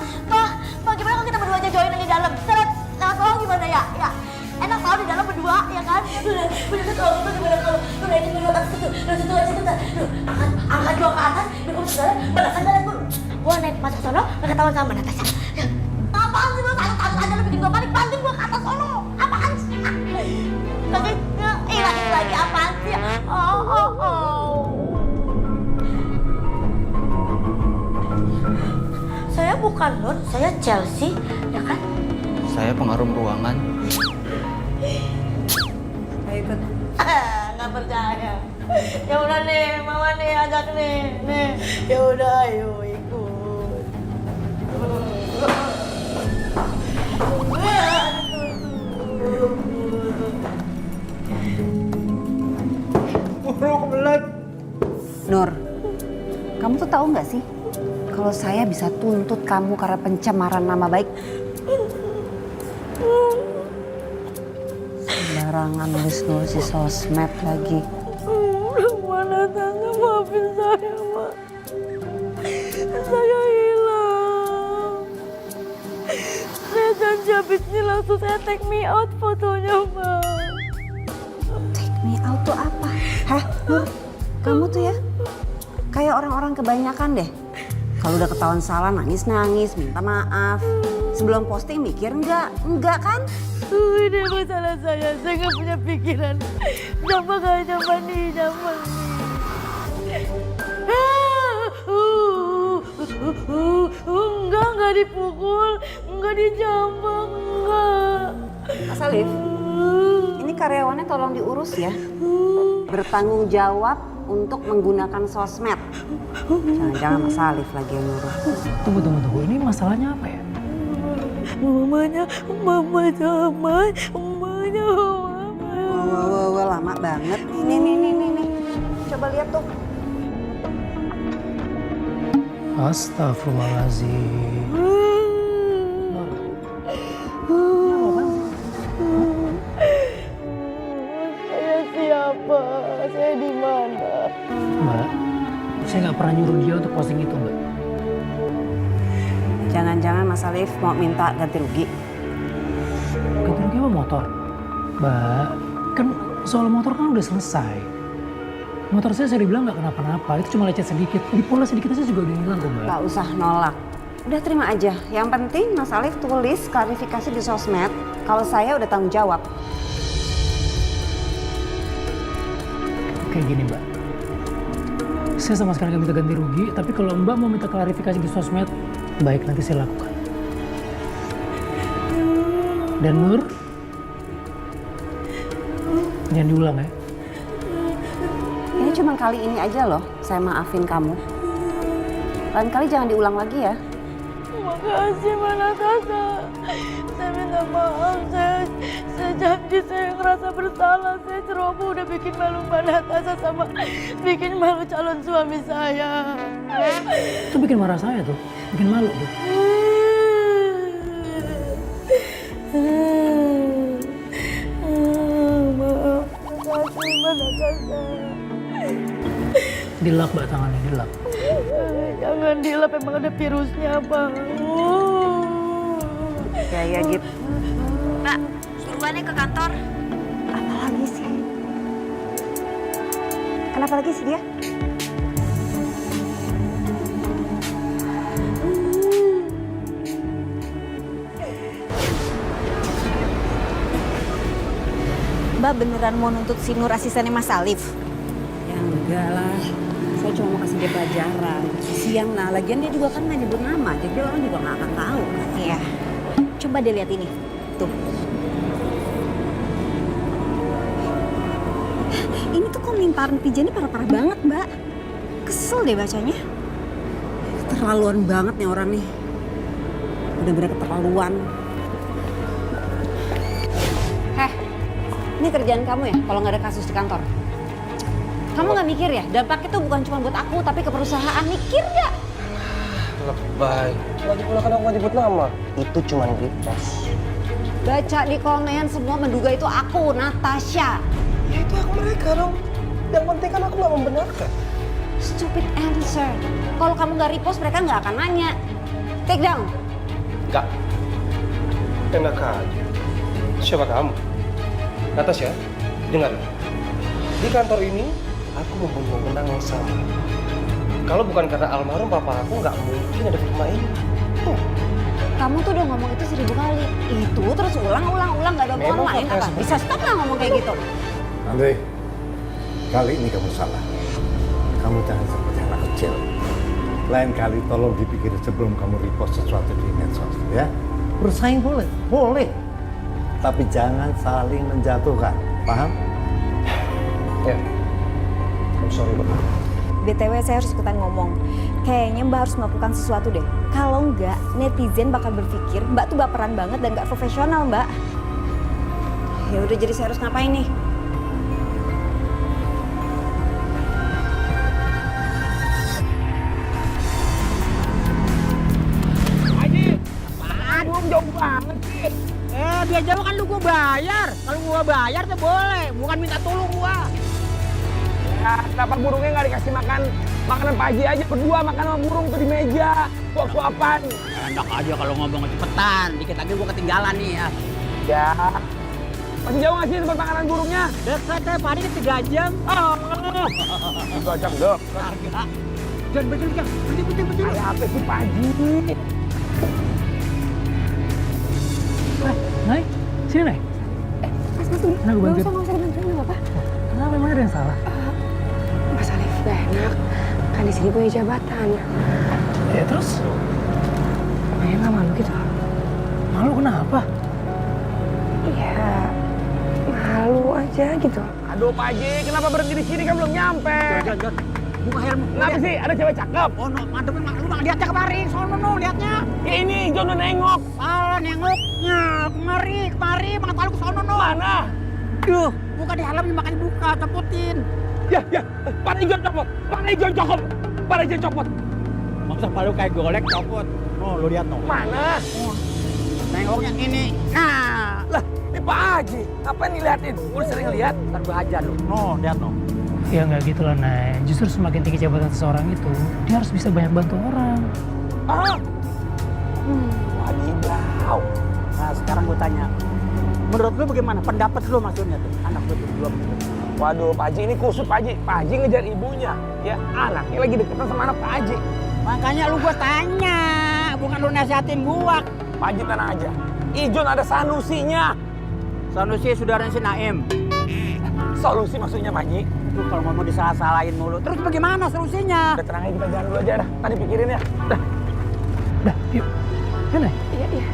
Mbak gimana kalau kita berdua aja join di dalam? Seret, lewat bawah gimana ya? Ya, enak tau di dalam berdua, ya kan? Bener kalau gitu gimana kalau lu naikin dulu atas situ, dari situ. Angkat dua ke atas, dukung segala, balasan jalan dulu. Gua naik masuk sono, gak ketahuan sama Natasha. Apaan sih lu? Takut aja lu bikin gua panik, banting gua ke atas sono. Apaan sih? Lagi apaan sih? Saya bukan Nur, saya Chelsea, ya kan? Saya pengarum ruangan. Ayo ikut. Nggak percaya. Ya udah nih, mama nih ajak nih. Ya udah, ayo ikut. Nur, kamu tuh tahu nggak sih kalau saya bisa tuntut kamu karena pencemaran nama baik? Sembarangan nulis-nulis di sosmed lagi. Mana tante, maafin saya, Mak. Saya hilang. Saya janji habis ini langsung saya take me out fotonya, Mak. Take me out tuh apa? Hah, Nur? Kamu tuh ya kayak orang-orang kebanyakan deh. Kalau udah ketahuan salah nangis-nangis, minta maaf. Sebelum posting mikir nggak? Enggak kan? Ini masalah saya nggak punya pikiran. Jangan kayak zaman nih. Enggak dipukul, enggak dijambak, enggak. Mas Alif, ini karyawannya tolong diurus ya. Bertanggung jawab untuk menggunakan sosmed. Jangan-jangan Mas Alif lagi yang nyuruh. Tunggu. Ini masalahnya apa ya? Mamanya. Wah, lama banget. Nih. Coba lihat tuh. Astagfirullahaladzim. Saya siapa? Saya di mana? Mbak, saya nggak pernah nyuruh dia untuk posting itu, Mbak. Jangan-jangan Mas Alif mau minta ganti rugi. Ganti rugi apa motor? Mbak, kan soal motor kan udah selesai. Motor saya dibilang nggak kenapa-napa, itu cuma lecet sedikit. Di pola sedikit aja juga udah hilang kok, Mbak. Gak usah nolak. Udah terima aja. Yang penting Mas Alif tulis klarifikasi di sosmed kalau saya udah tanggung jawab. Kayak gini, Mbak. Saya sama sekali nggak minta ganti rugi, tapi kalau Mbak mau minta klarifikasi di sosmed, baik nanti saya lakukan. Dan Nur, jangan diulang ya. Ini cuma kali ini aja loh saya maafin kamu. Lain kali jangan diulang lagi ya. Makasih Mbak Natasha. Saya minta maaf, saya janji saya ngerasa bersalah. Saya ceroboh udah bikin malu Mbak Natasha sama bikin malu calon suami saya. Itu bikin marah saya tuh, bikin malu tuh. Maaf, makasih Mbak Natasha. Dilap Mbak tangannya, dilap. Jangan dilap, emang ada virusnya Bang. Ya gitu. Mbak, suruhannya ke kantor. Apa lagi sih? Kenapa lagi sih dia? Mbak beneran mau nuntut si Nur asistennya Mas Alif? Ya enggak lah. Saya cuma mau kasih dia pelajaran. Siang nah, lagian dia juga kan nggak nyebut nama, jadi orang juga nggak akan tahu. Iya. Coba deh lihat ini. Tuh. Ini tuh komentar netizen ini parah-parah banget, Mbak. Kesel deh bacanya. Terlaluan banget nih orang nih. Bener-bener keterlaluan. Heh, ini kerjaan kamu ya kalau nggak ada kasus di kantor? Kamu nggak mikir ya, dampaknya tuh bukan cuma buat aku tapi ke perusahaan, mikir nggak? Lebay. Lagi pula kan aku nggak nyebut nama. Itu cuma repost. Baca di komen semua menduga itu aku, Natasha. Ya itu hak mereka dong. Yang penting kan aku nggak membenarkan. Stupid answer. Kalau kamu nggak repost mereka nggak akan nanya. Take down. Enggak. Enak aja. Siapa kamu? Natasha, dengar. Di kantor ini, aku mempunyai wewenang yang sama. Kalau bukan karena almarhum papa aku, nggak mungkin ada firma ini. Kamu tuh udah ngomong itu 1000 kali. Itu terus ulang, nggak ada omongan Memang lain kakak apa? seperti Bisa stop nggak ngomong kayak gitu? Andre, kali ini kamu salah. Kamu jangan seperti anak kecil. Lain kali tolong dipikir sebelum kamu repost sesuatu di medsos, ya. Bersaing boleh. Tapi jangan saling menjatuhkan, paham? Ya, I'm sorry, Pak. BTW saya harus ikutan ngomong. Kayaknya Mbak harus melakukan sesuatu deh. Kalau enggak, netizen bakal berpikir Mbak tuh baperan banget dan nggak profesional, Mbak. Ya udah, jadi saya harus ngapain nih? Aduh, jauh banget sih. Dia jauh kan lu gua bayar. Kalau gua bayar tuh boleh, bukan minta tolong gua. Ya, kenapa burungnya nggak dikasih makan makanan Pak Haji aja? Berdua makan sama burung tuh di meja, suap-suapan. Enak aja kalau ngomong cepetan, dikit lagi gua ketinggalan nih ya. Ya, masih jauh nggak sih tempat makanan burungnya? Dekat ya, Pak Haji 3 jam. Oh, 3 jam dong. Harga. Jangan betul. Kayak apa sih Pak Haji? Nay, sini Nay. Mas tuh, Nah, gue bantuin. nggak usah dibantuin, nggak apa-apa. Kenapa emang ada yang salah? Mas Alif gak enak, kan di sini punya jabatan. Ya terus? Naya nggak malu gitu? Malu kenapa? Ya, malu aja gitu. Aduh Pak Haji, kenapa berhenti di sini kan belum nyampe? John. Buka helm. Kenapa sih? Ada cewek cakep. Oh, no, mantepin lu mah lihatnya kemari. Sono no, lihatnya. Ya ini John udah nengok. Salah nengoknya. Kemari, mata lu ke sono no. Mana? Duh, buka di helm makanya buka, copotin. Ya, para John copot. Para John copot. Masa palu kayak golek copot. No, lu lihat no. Mana? Oh. Nengok yang ini. Nah, lah, ini Pak Haji. Ngapain dilihatin? Udah sering lihat. Ntar gua hajar lu. No, lihat no. Ya nggak gitu loh, Nay. Justru semakin tinggi jabatan seseorang itu, dia harus bisa banyak bantu orang. Wadidaw. Nah, sekarang gue tanya. Menurut lu bagaimana? Pendapat lu maksudnya tuh? Anak lu berdua. Waduh, Pak Haji ini kusut, Pak Haji. Pak Haji ngejar ibunya. Ya, anaknya lagi deketan sama anak Pak Haji. Makanya lu gua tanya. Bukan lu nasihatin gua. Pak Haji tenang aja. Ijon ada Sanusinya. Sanusi saudaranya si Naim. Solusi maksudnya, Pak Haji? Lu kalau ngomong disalah-salahin mulu. Terus bagaimana solusinya? Udah tenang aja, kita jalan dulu aja dah. Tadi pikirin ya. Dah, yuk. Ya, Nay. Iya.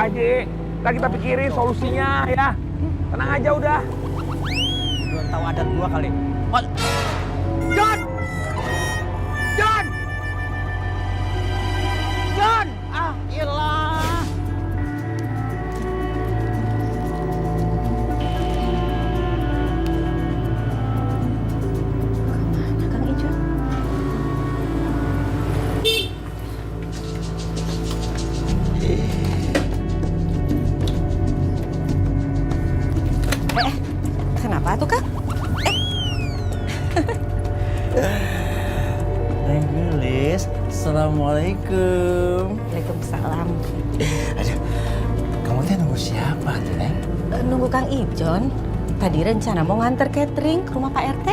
Pak Haji. Ntar kita pikirin solusinya ya. Tenang aja udah. Belum tahu adat gua kali. Oh. John! John! John! Ah, iyalah. Kang Ijon. Kenapa tuh Kak? Neng Lilis, Assalamualaikum. Waalaikumsalam. Aduh, kamu teh nunggu siapa tuh, Neng? Nunggu Kang Ijon. Tadi rencana mau nganter catering ke rumah Pak RT.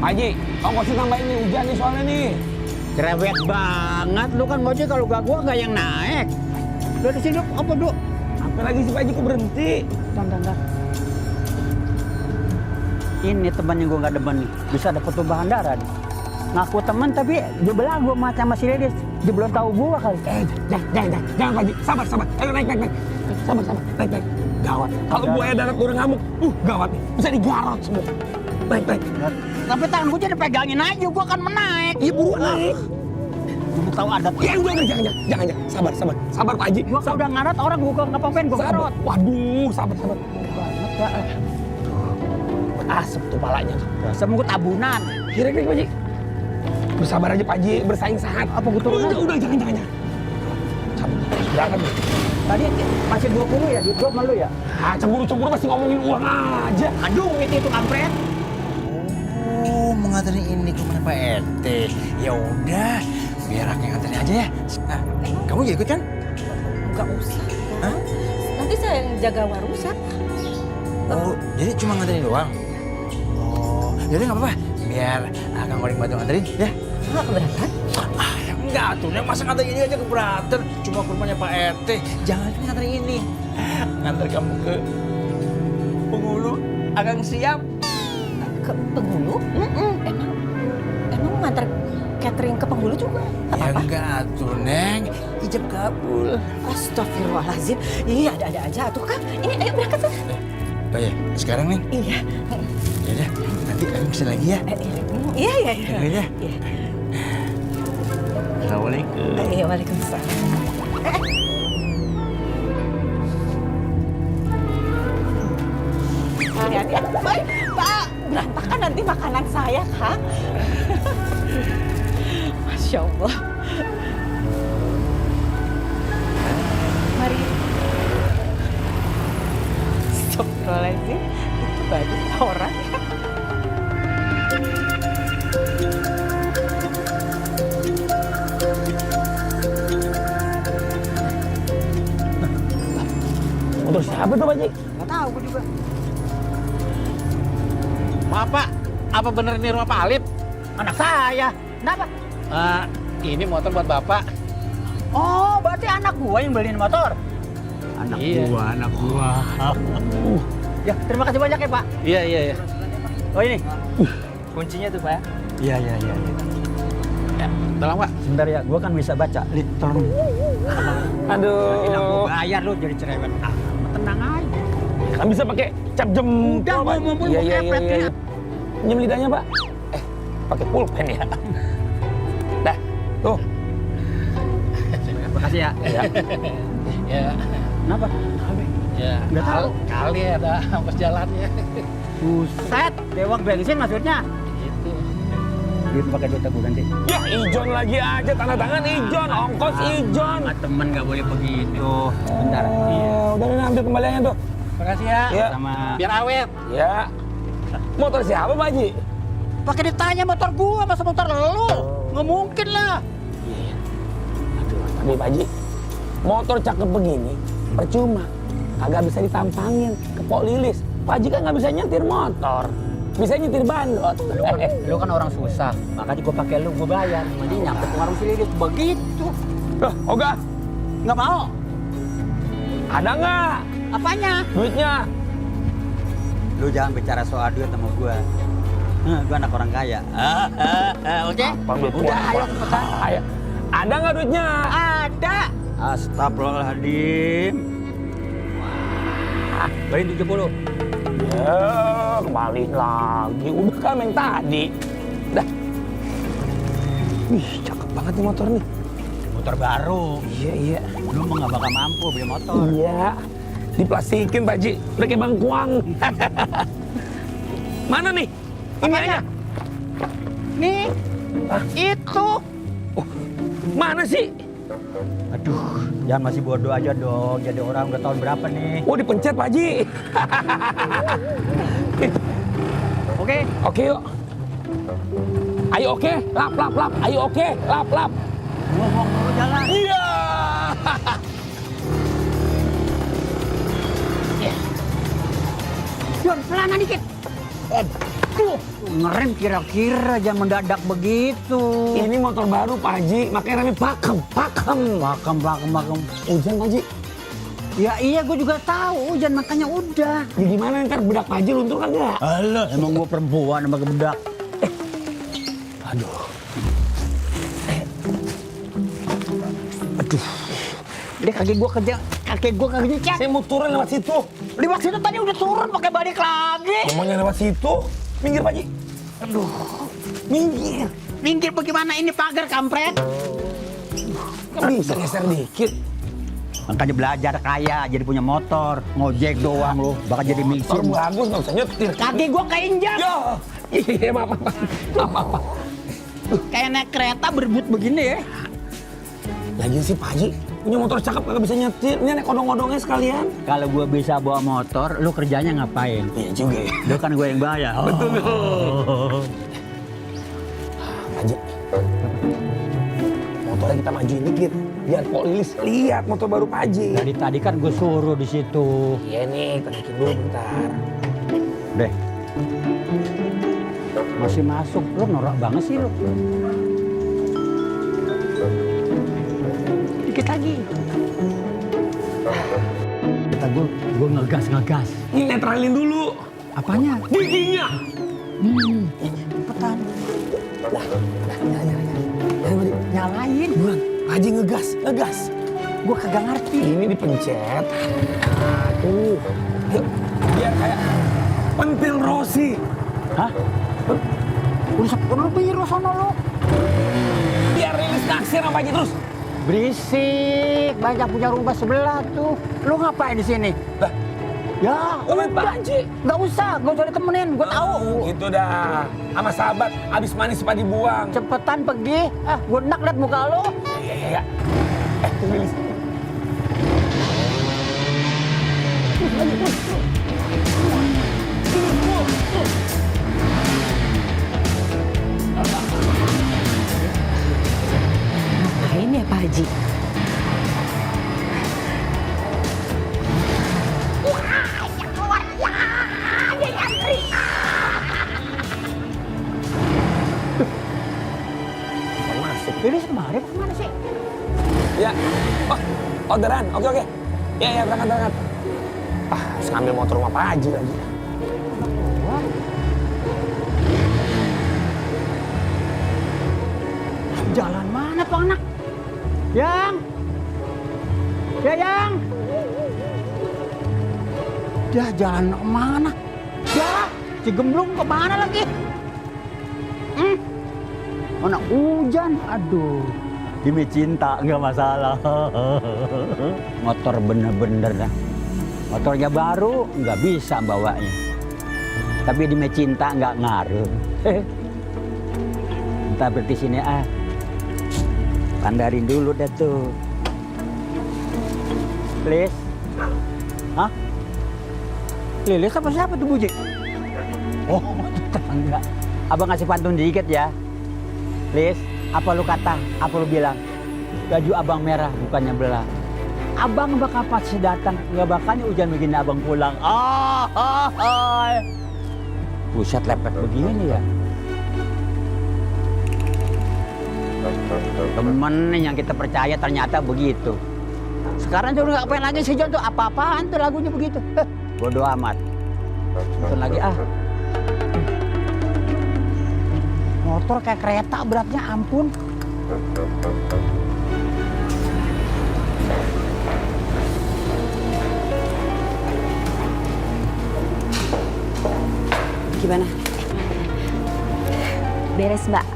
Pak Haji, ongkosin tambah ini hujan nih soalnya nih. Cerewet banget. Lu kan bocah kalau gak gua gak yang naik. Udah di sini apa, Duk? Apa lagi si Pak Haji kok berhenti? Bentar. Ini teman yang gue nggak demen nih, bisa dapet tumpahan darah nih. Ngaku teman tapi dia belah gue macam si Lilis. Dia belum tahu gue kali. Jangan Pak Haji, sabar. Ayo naik. Sabar, naik. Gawat. Kalau buaya darat udah ngamuk, gawat nih. Bisa digarot semua. Naik. Tapi tangan gue jadi pegangin aja, gue akan menaik. Iya buruan naik. Gue tahu adat. Ya udah, jangan. Sabar Pak Haji. Gue kalau udah ngarat orang gue nggak apa-apain, gue garot. Waduh, sabar. Asap tuh palanya tuh. Semua tabunan. Kira-kira Pak Haji. Bersabar aja Pak Haji, bersaing sehat. Apa gue turun? Udah, jangan. Cabut. Berangkat nih. Tadi masih 20 ya, duit malu ya? Ah, cemburu masih ngomongin uang aja. Aduh, itu kampret. Oh, mau nganterin ini ke rumah Pak RT. Ya udah, biar aku yang nganterin aja ya. Nah, kamu juga ikut kan? Nggak usah. Hah? Nanti saya yang jaga warung siapa? Oh, jadi cuma nganterin doang? Oh, yaudah nggak apa-apa. Biar Akang Oring bantu nganterin, ya? Nggak keberatan? Ah, ya enggak tuh. Masa nganterin ini aja keberatan? Cuma ke rumahnya Pak RT. Jangan nganterin ini. Nganter kamu ke Penghulu. Akang siap. Ke Penghulu? Emang nganter catering ke Penghulu juga? Nggak Ya apa-apa? enggak tuh, Neng. Ijab kabul. Astagfirullahaladzim. Iya, ada-ada aja tuh Kang. Ini ayo berangkat tuh. Oh ya, sekarang Neng. Iya. Yaudah, nanti aku bisa lagi ya. Iya. Ya. Assalamualaikum. Iya, waalaikumsalam. Hati-hati. Baik, Pak. Berantakan nanti makanan saya, Kang. Masya Allah. Mari. Astagfirullahaladzim. Itu baju orang. Motor siapa tuh Pak Haji? Nggak tahu gue juga. Maaf Pak, apa bener ini rumah Pak Alip? Anak saya. Kenapa? Ini motor buat Bapak. Oh, berarti anak gua yang beliin motor. Anak gua. Ya, terima kasih banyak ya, Pak. Iya. Oh, ini. Kuncinya tuh, Pak. Iya. Ya, tolong Pak. Sebentar ya, gua kan bisa baca. Lid, tolong. Aduh. Hilang gua bayar lu jadi cerewet. Tenang aja. Kan bisa pakai cap jempol. Udah, gua mau kepret ya. Pinjam lidahnya, Pak. Pakai pulpen ya. Dah, tuh. Makasih ya. Ya. Kenapa? Ya, Nggak tahu. Kali ada pas jalannya. Buset, dewang bensin maksudnya. Gitu. Gitu pakai duit aku nanti. Ya, ijon lagi aja, tanda tangan ijon, ongkos ijon. Sama temen nggak boleh begitu. Bentar. Udah ambil kembaliannya tuh. Makasih ya. Iya. Sama. Biar awet. Ya. Motor siapa, Pak Haji? Pakai ditanya motor gua masa motor lu? Nggak mungkin lah. Tapi Pak Haji, motor cakep begini, percuma. Kagak bisa ditampangin ke Pok Lilis. Pak Haji kan nggak bisa nyetir motor. Bisa nyetir bandot. Lu kan orang susah, makanya gua pakai lu, gua bayar. Jadi nyampe ke warung si Lilis. Begitu. Loh, Oga, Nggak mau. ada nggak Apanya? duitnya? Lu jangan bicara soal duit sama gua. Gua anak orang kaya. Oke? Bang, Udah, ayo cepetan. Ada nggak duitnya? Ada. Astagfirullahaladzim. Wah, balik 70. Ya, kembali lagi. Udah kan yang tadi. Dah. Wih, cakep banget nih motor nih. Motor baru. Iya. Lu mah nggak bakal mampu beli motor. Iya. Diplastikin, Pak Ji. Udah kayak bangkuang. Mana nih? Ini aja. Nih, itu. Mana sih? Aduh, jangan masih bodoh aja dong. Jadi orang udah tahun berapa nih? Oh, dipencet, Pak Ji. Oke yuk. Ayo oke, lap. Ayo oke, lap. Ngomong dulu jalan. Iya. Jon, pelana dikit. Tuh, ngerem kira-kira jangan mendadak begitu. Ini motor baru, Pak Haji. Makanya remnya pakem. Pakem. Hujan, Pak Haji. Ya iya, gue juga tahu hujan, makanya udah. Ya gimana ntar bedak Pak Haji luntur kagak? Alah, emang gue perempuan sama bedak. Aduh. Dia kaki gue kagak nyecek. Saya mau turun lewat situ. Lewat situ tadi udah turun pakai balik lagi. Ngomongnya lewat situ. Minggir, Pak Haji. Aduh. Minggir bagaimana ini pagar kampret? Kan bisa geser dikit. Makanya belajar kaya, jadi punya motor. Ngojek doang lo, bakal jadi Motor mixin. bagus, nggak usah nyetir. Kaki gue keinjak. Yo. Iya, maaf. Kayak naik kereta berebut begini ya. Lagi sih Pak Haji, punya motor cakep kagak bisa nyetir. Ini naik odong-odongnya sekalian. Kalau gue bisa bawa motor, lu kerjanya ngapain? Iya juga ya. Lu kan gue yang bayar. Betul. Pak Haji, motornya kita majuin dikit. Biar Pak Lilis lihat motor baru Pak Haji. Dari tadi kan gue suruh di situ. Iya nih, kita bikin dulu bentar. Deh. Masih masuk, lu norak banget sih lu. Dikit lagi. Kata gue ngegas. Ini netralin dulu. Apanya? Giginya. Cepetan. Nyalain. Buruan, Pak Haji ngegas. Gue kagak ngerti. Ini dipencet. Tuh. Yuk, biar kayak pentil Rossi. Hah? Udah pinggir lo sono lo. Biar Lilis naksir sama Pak Haji terus. Berisik, banyak punya rumah sebelah tuh. Lu ngapain di sini? Lah, ya, udah Pak Haji. Gak usah ditemenin, gue tahu. Gitu dah. Sama sahabat, abis manis pada dibuang. Cepetan pergi. Gue enak liat muka lo. Iya. Lilis. Ngapain ya Pak Haji? Ini kemarin kemana sih? Ya. Oh, orderan. Oke. Ya, berangkat. Harus ngambil motor rumah Pak Haji lagi. Jalan mana tuh anak? Yang? Ya, jalan mana? Ya, si gemblung kemana lagi? Mana hujan? Aduh. Demi cinta nggak masalah. Motor bener-bener dah. Motornya baru nggak bisa bawanya. Tapi demi cinta nggak ngaruh. Entah berarti sini Pandarin dulu dah tuh. Lilis. Hah? Lilis apa siapa tuh Buji? Oh, tetangga. Abang ngasih pantun dikit ya. Lis, apa lu kata? Apa lu bilang? Baju abang merah bukannya belah. Abang bakal pasti datang, nggak bakalnya hujan begini abang pulang. Buset lepek begini ya. Temen yang kita percaya ternyata begitu. Sekarang tuh nggak pengen lagi si John tuh apa-apaan tuh lagunya begitu. Bodoh amat. Nonton lagi Motor kayak kereta beratnya ampun. Gimana? Beres mbak,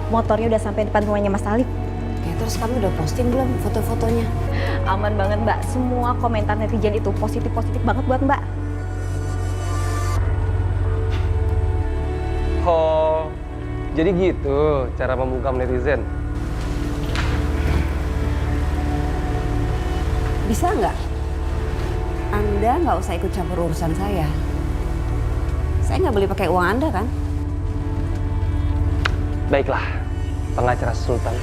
motornya udah sampai depan rumahnya Mas Alif. Oke, terus kamu udah posting belum foto-fotonya? Aman banget mbak, semua komentar netizen itu positif-positif banget buat mbak. Oh, jadi gitu cara membungkam netizen. Bisa nggak? Anda nggak usah ikut campur urusan saya. Saya nggak boleh pakai uang Anda kan? Baiklah, pengacara Sultan.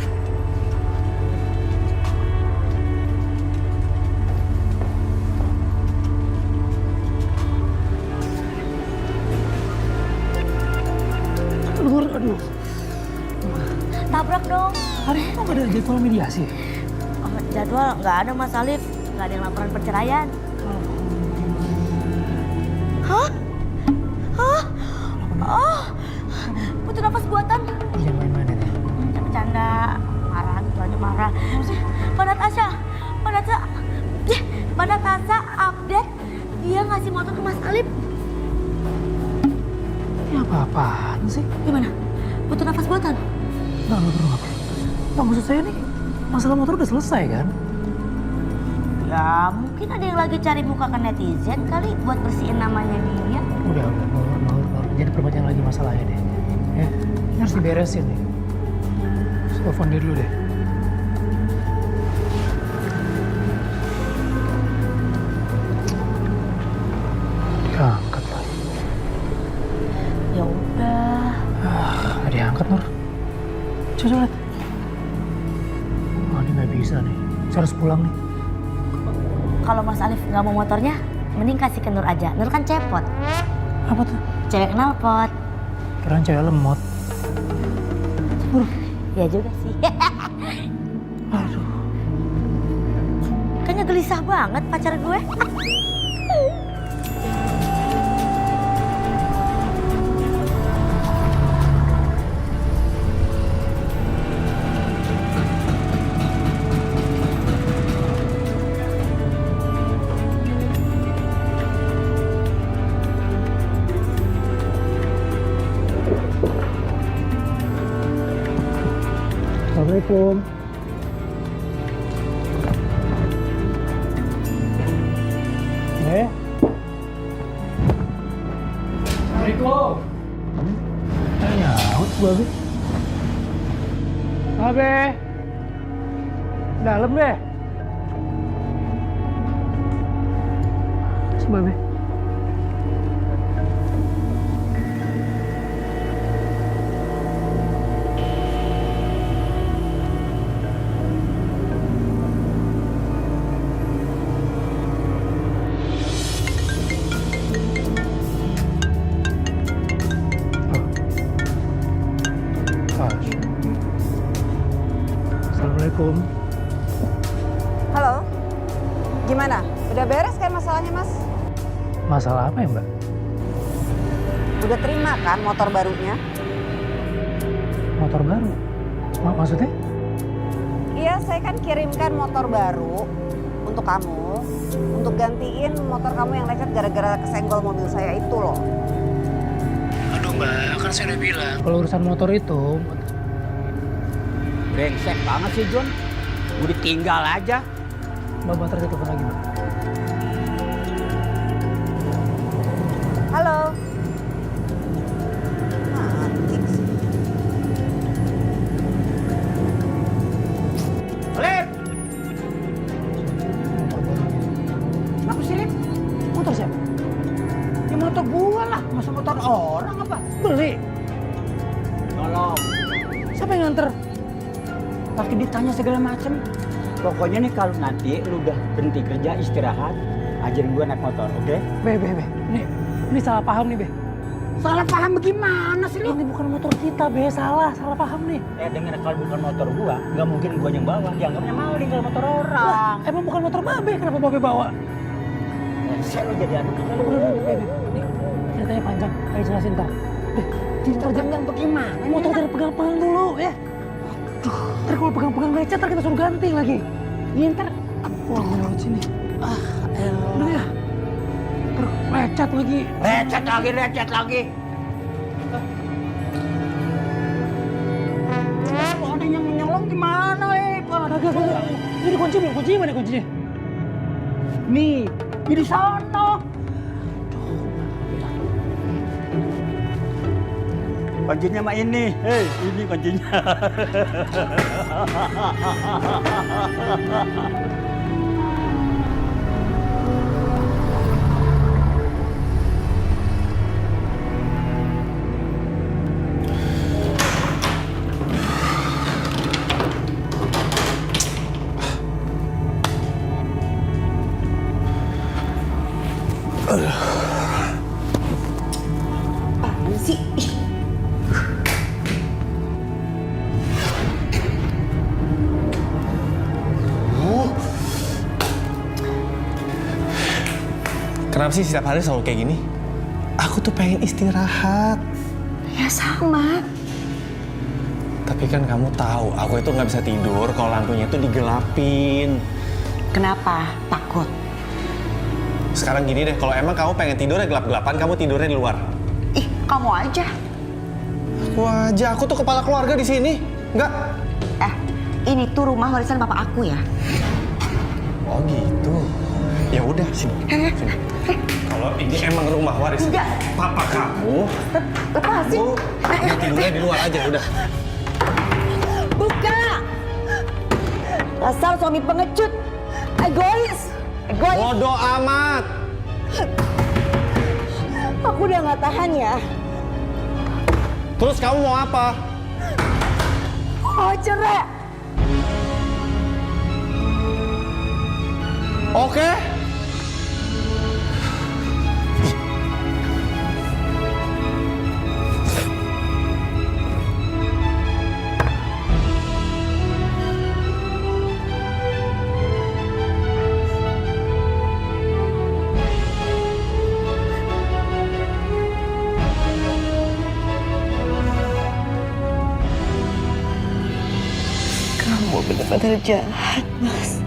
Aduh. Tabrak dong. Hari ini kok ada jadwal mediasi? Oh, jadwal nggak ada Mas Alif, nggak ada yang laporan perceraian. Hah? Hah? Oh, butuh nafas buatan. Jangan main-main ya. Bercanda, marah gitu aja marah. Mbak Natasha, Mbak Natasha update dia ngasih motor ke Mas Alif. Ini apa-apaan sih? Gimana? Butuh nafas buatan? Nggak apa. Nggak, maksud saya nih, masalah motor udah selesai kan? Ya mungkin ada yang lagi cari muka ke netizen kali buat bersihin namanya dia. Udah, Nur. Jadi perpanjang lagi masalahnya deh. Ya, ini harus diberesin nih. Terus telepon dia dulu deh. Diangkat lagi. Ya udah. Nggak diangkat, Nur. Coba lihat. Oh, ini nggak bisa nih. Saya harus pulang nih. Kalau Mas Alif nggak mau motornya, mending kasih ke Nur aja. Nur kan cepot. Apa tuh? Cewek knalpot. Keren cewek lemot. Ya juga sih. Aduh. Kayaknya gelisah banget pacar gue. Assalamualaikum. Assalamualaikum. Nyaut Babe. Babe. Dalam deh. Si Babe. Assalamualaikum. Halo, gimana? Udah beres kan masalahnya, Mas? Masalah apa ya, Mbak? Udah terima kan motor barunya? Motor baru? Maksudnya? Iya, saya kan kirimkan motor baru untuk kamu, untuk gantiin motor kamu yang lecet gara-gara kesenggol mobil saya itu loh. Aduh Mbak, kan saya udah bilang. Kalau urusan motor itu... Brengsek banget sih John. Gue ditinggal aja. Mbak baterai telepon lagi, Mbak. Halo. Mati sih. Lip! Kenapa sih Lip? Motor siapa? Ya motor gua lah, masa motor orang apa? Beli. Tolong. Siapa yang nganter? Pakai ditanya segala macem. Pokoknya nih kalau nanti lu udah berhenti kerja istirahat, ajarin gua naik motor, oke? Be. Ini salah paham nih, Be. Salah paham bagaimana sih lu? Ini bukan motor kita, Be. Salah paham nih. Denger kalau bukan motor gua, nggak mungkin gua yang bawa. Dianggapnya maling kalau motor orang. Wah, emang bukan motor Babe, kenapa Babe bawa? Saya lu jadi anak. Udah, Be. Nih, ceritanya panjang, ayo jelasin ntar. Be, cerita Jangan bagaimana? motor dari pegang-pegang dulu, ya. Ntar kalau pegang-pegang lecet, ntar kita suruh ganti lagi. Iya, ntar. Wah, lewat sini. Udah ya. Ntar lecet lagi. Lecet lagi. kalau ada yang nyolong gimana, Pak? Ini kuncinya mana kuncinya? Nih, di sana. Kuncinya mah ini. Hei, ini kuncinya. Apaan sih? Ih. Kenapa sih setiap hari selalu kayak gini? Aku tuh pengen istirahat. Ya sama. Tapi kan kamu tahu, aku itu nggak bisa tidur kalau lampunya itu digelapin. Kenapa? Takut? Sekarang gini deh, kalau emang kamu pengen tidur ya gelap-gelapan, kamu tidurnya di luar. Ih, kamu aja. Aku tuh kepala keluarga di sini. Enggak. Ini tuh rumah warisan bapak aku ya. Oh gitu. Ya udah sini. Sini. Kalau ini emang rumah warisan papa kamu, Lepasin. kamu tidurnya di luar aja udah. Buka. Dasar suami pengecut. Egois. Bodoh amat. Aku udah nggak tahan ya. Terus kamu mau apa? Mau cerai. Oke. Kamu benar-benar jahat, Mas.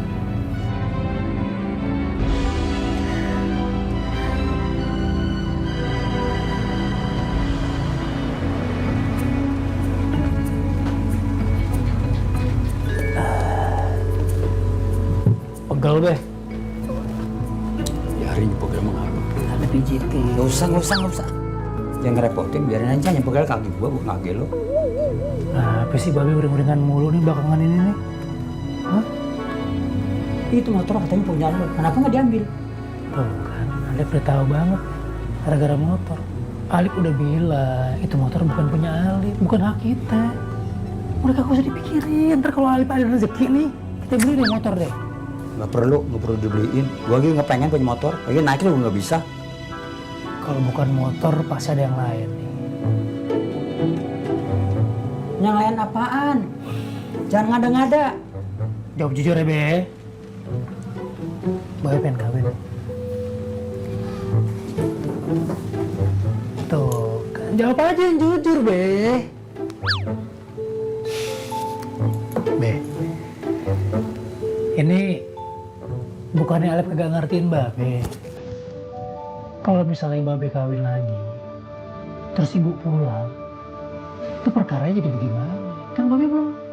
Pegel deh. Biarin pegel mengapa? Ada pijitin. Gak usah. Jangan ngerepotin, biarin aja yang pegel kaki gua, bukan kaki lo. Nah, apa sih Babe uring-uringan mulu nih belakangan ini nih? Hah? Itu motor katanya punya lo, kenapa nggak diambil? Tuh kan, Alif udah tahu banget gara-gara motor. Alif udah bilang itu motor bukan punya Alif, bukan hak kita. Udah gak usah dipikirin, ntar kalau Alif ada rezeki nih, kita beli deh motor deh. Nggak perlu dibeliin. Gua lagi nggak pengen punya motor, lagi naik lo nggak bisa. Kalau bukan motor pasti ada yang lain nih. Yang lain apaan? Jangan ngada-ngada. Jawab jujur ya, Be. Babe pengen kawin. Tuh, kan jawab aja yang jujur, Be. Be. Ini bukannya Alep kagak ngertiin Babe. Kalau misalnya Babe kawin lagi, terus ibu pulang, itu perkaranya jadi bagaimana? Kan Babe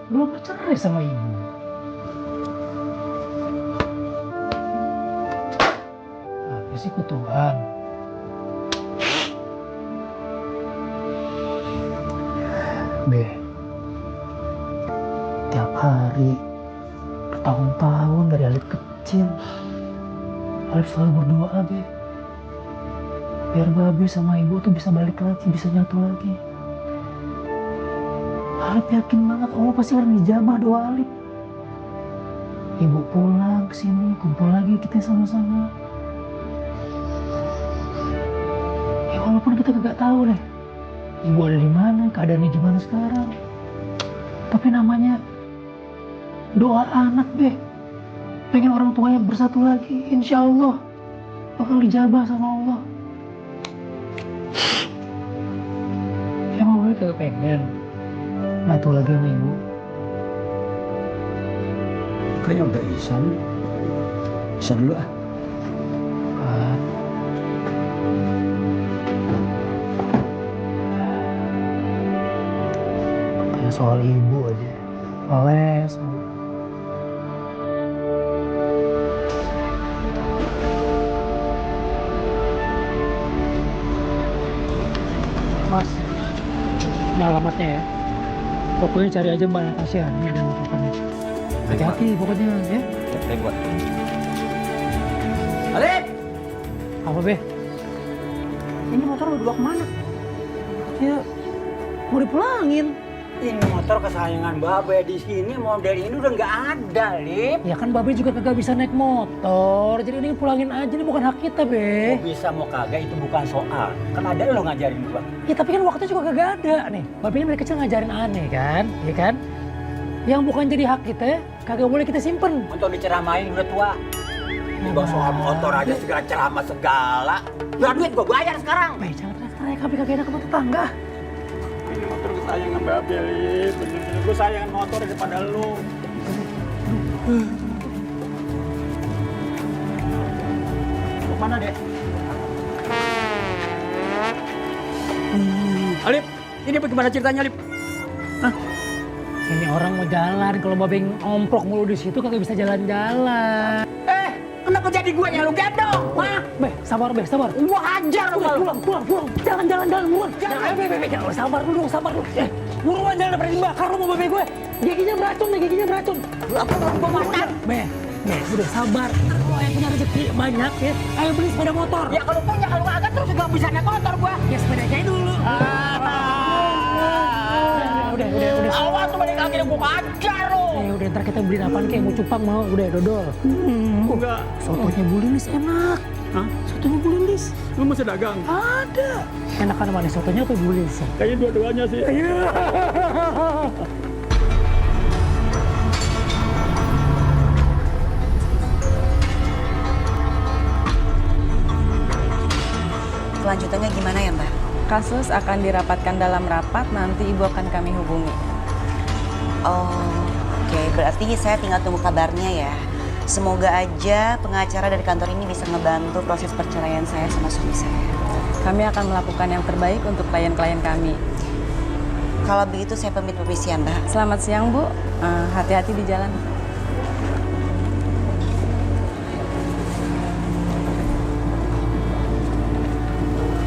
belum bercerai sama ibu. Apa sih Tuhan? Be, tiap hari, bertahun-tahun dari Alif kecil, Alif selalu berdoa, Be. Biar Babe sama ibu tuh bisa balik lagi, bisa nyatu lagi. Alif yakin banget Allah pasti akan dijabah doa Alif. Ibu pulang ke sini, kumpul lagi kita sama-sama. Ya walaupun kita gak tahu deh, ibu ada di mana, keadaannya gimana sekarang. Tapi namanya doa anak, Be. Pengen orang tuanya bersatu lagi, insya Allah bakal dijabah sama Allah. Emang gue pengen nyatu lagi sama ibu. Kayaknya udah Isan. Isan dulu ah. Kayak soal ibu aja. Boleh. Mas, ini alamatnya ya. Pokoknya cari aja Mbak Natasha, ini ada pokoknya. Hati-hati pokoknya ya. Baik, buat. Alif! Apa be? Ini motor lu dibawa kemana? Ya, mau dipulangin. Ini motor kesayangan Babe di sini model ini udah nggak ada, Lip. Ya kan Babe juga kagak bisa naik motor, jadi ini pulangin aja, ini bukan hak kita be. Mau bisa mau kagak itu bukan soal. Kan ada lo ngajarin gua. Ya tapi kan waktu juga kagak ada nih. Babe ini dari kecil ngajarin aneh kan, ya kan? Yang bukan jadi hak kita, kagak boleh kita simpen. Untuk diceramain udah tua. Ini bawa soal motor aja segala ceramah segala. Ya duit gua bayar sekarang. Be, jangan teriak-teriak, tapi kagak enak sama tetangga. Ini motor kesayangan Babe, Lip. Bener-bener gua sayangan motor daripada lu. Mau mana, Dek? Alip, ini bagaimana ceritanya, Lip? Ini orang mau jalan, kalau Babe ngomprok mulu di situ kagak bisa jalan-jalan. Kenapa jadi gue yang lu gendong? Hah? Be, sabar be, sabar. Gua hajar lu. Pulang. Jangan. Buruan. Jangan, be, jangan. Sabar dulu. Buruan jangan daripada dibakar lu mau Babe gue. Giginya beracun. Apa gua makan? Be, udah sabar. Kalau yang punya rezeki banyak ya, ayo beli sepeda motor. Ya kalau punya, kalau agak terus gak bisa naik motor gua. Ya sepedanya dulu. Udah. Awas tuh balik akhirnya gua hajar lu. Udah ntar kita beliin apaan kayak mau cupang mau, udah dodol. Enggak. Sotonya Bulilis enak. Hah? Sotonya Bulilis. Lu masih dagang? Ada. Enakan mana sotonya apa Bulilis? Kayaknya dua-duanya sih. Iya. Kelanjutannya gimana ya Mbak? Kasus akan dirapatkan dalam rapat, nanti Ibu akan kami hubungi. Oh, oke. Berarti saya tinggal tunggu kabarnya ya. Semoga aja pengacara dari kantor ini bisa ngebantu proses perceraian saya sama suami saya. Kami akan melakukan yang terbaik untuk klien-klien kami. Kalau begitu saya pamit permisi ya Mbak. Selamat siang Bu, hati-hati di jalan.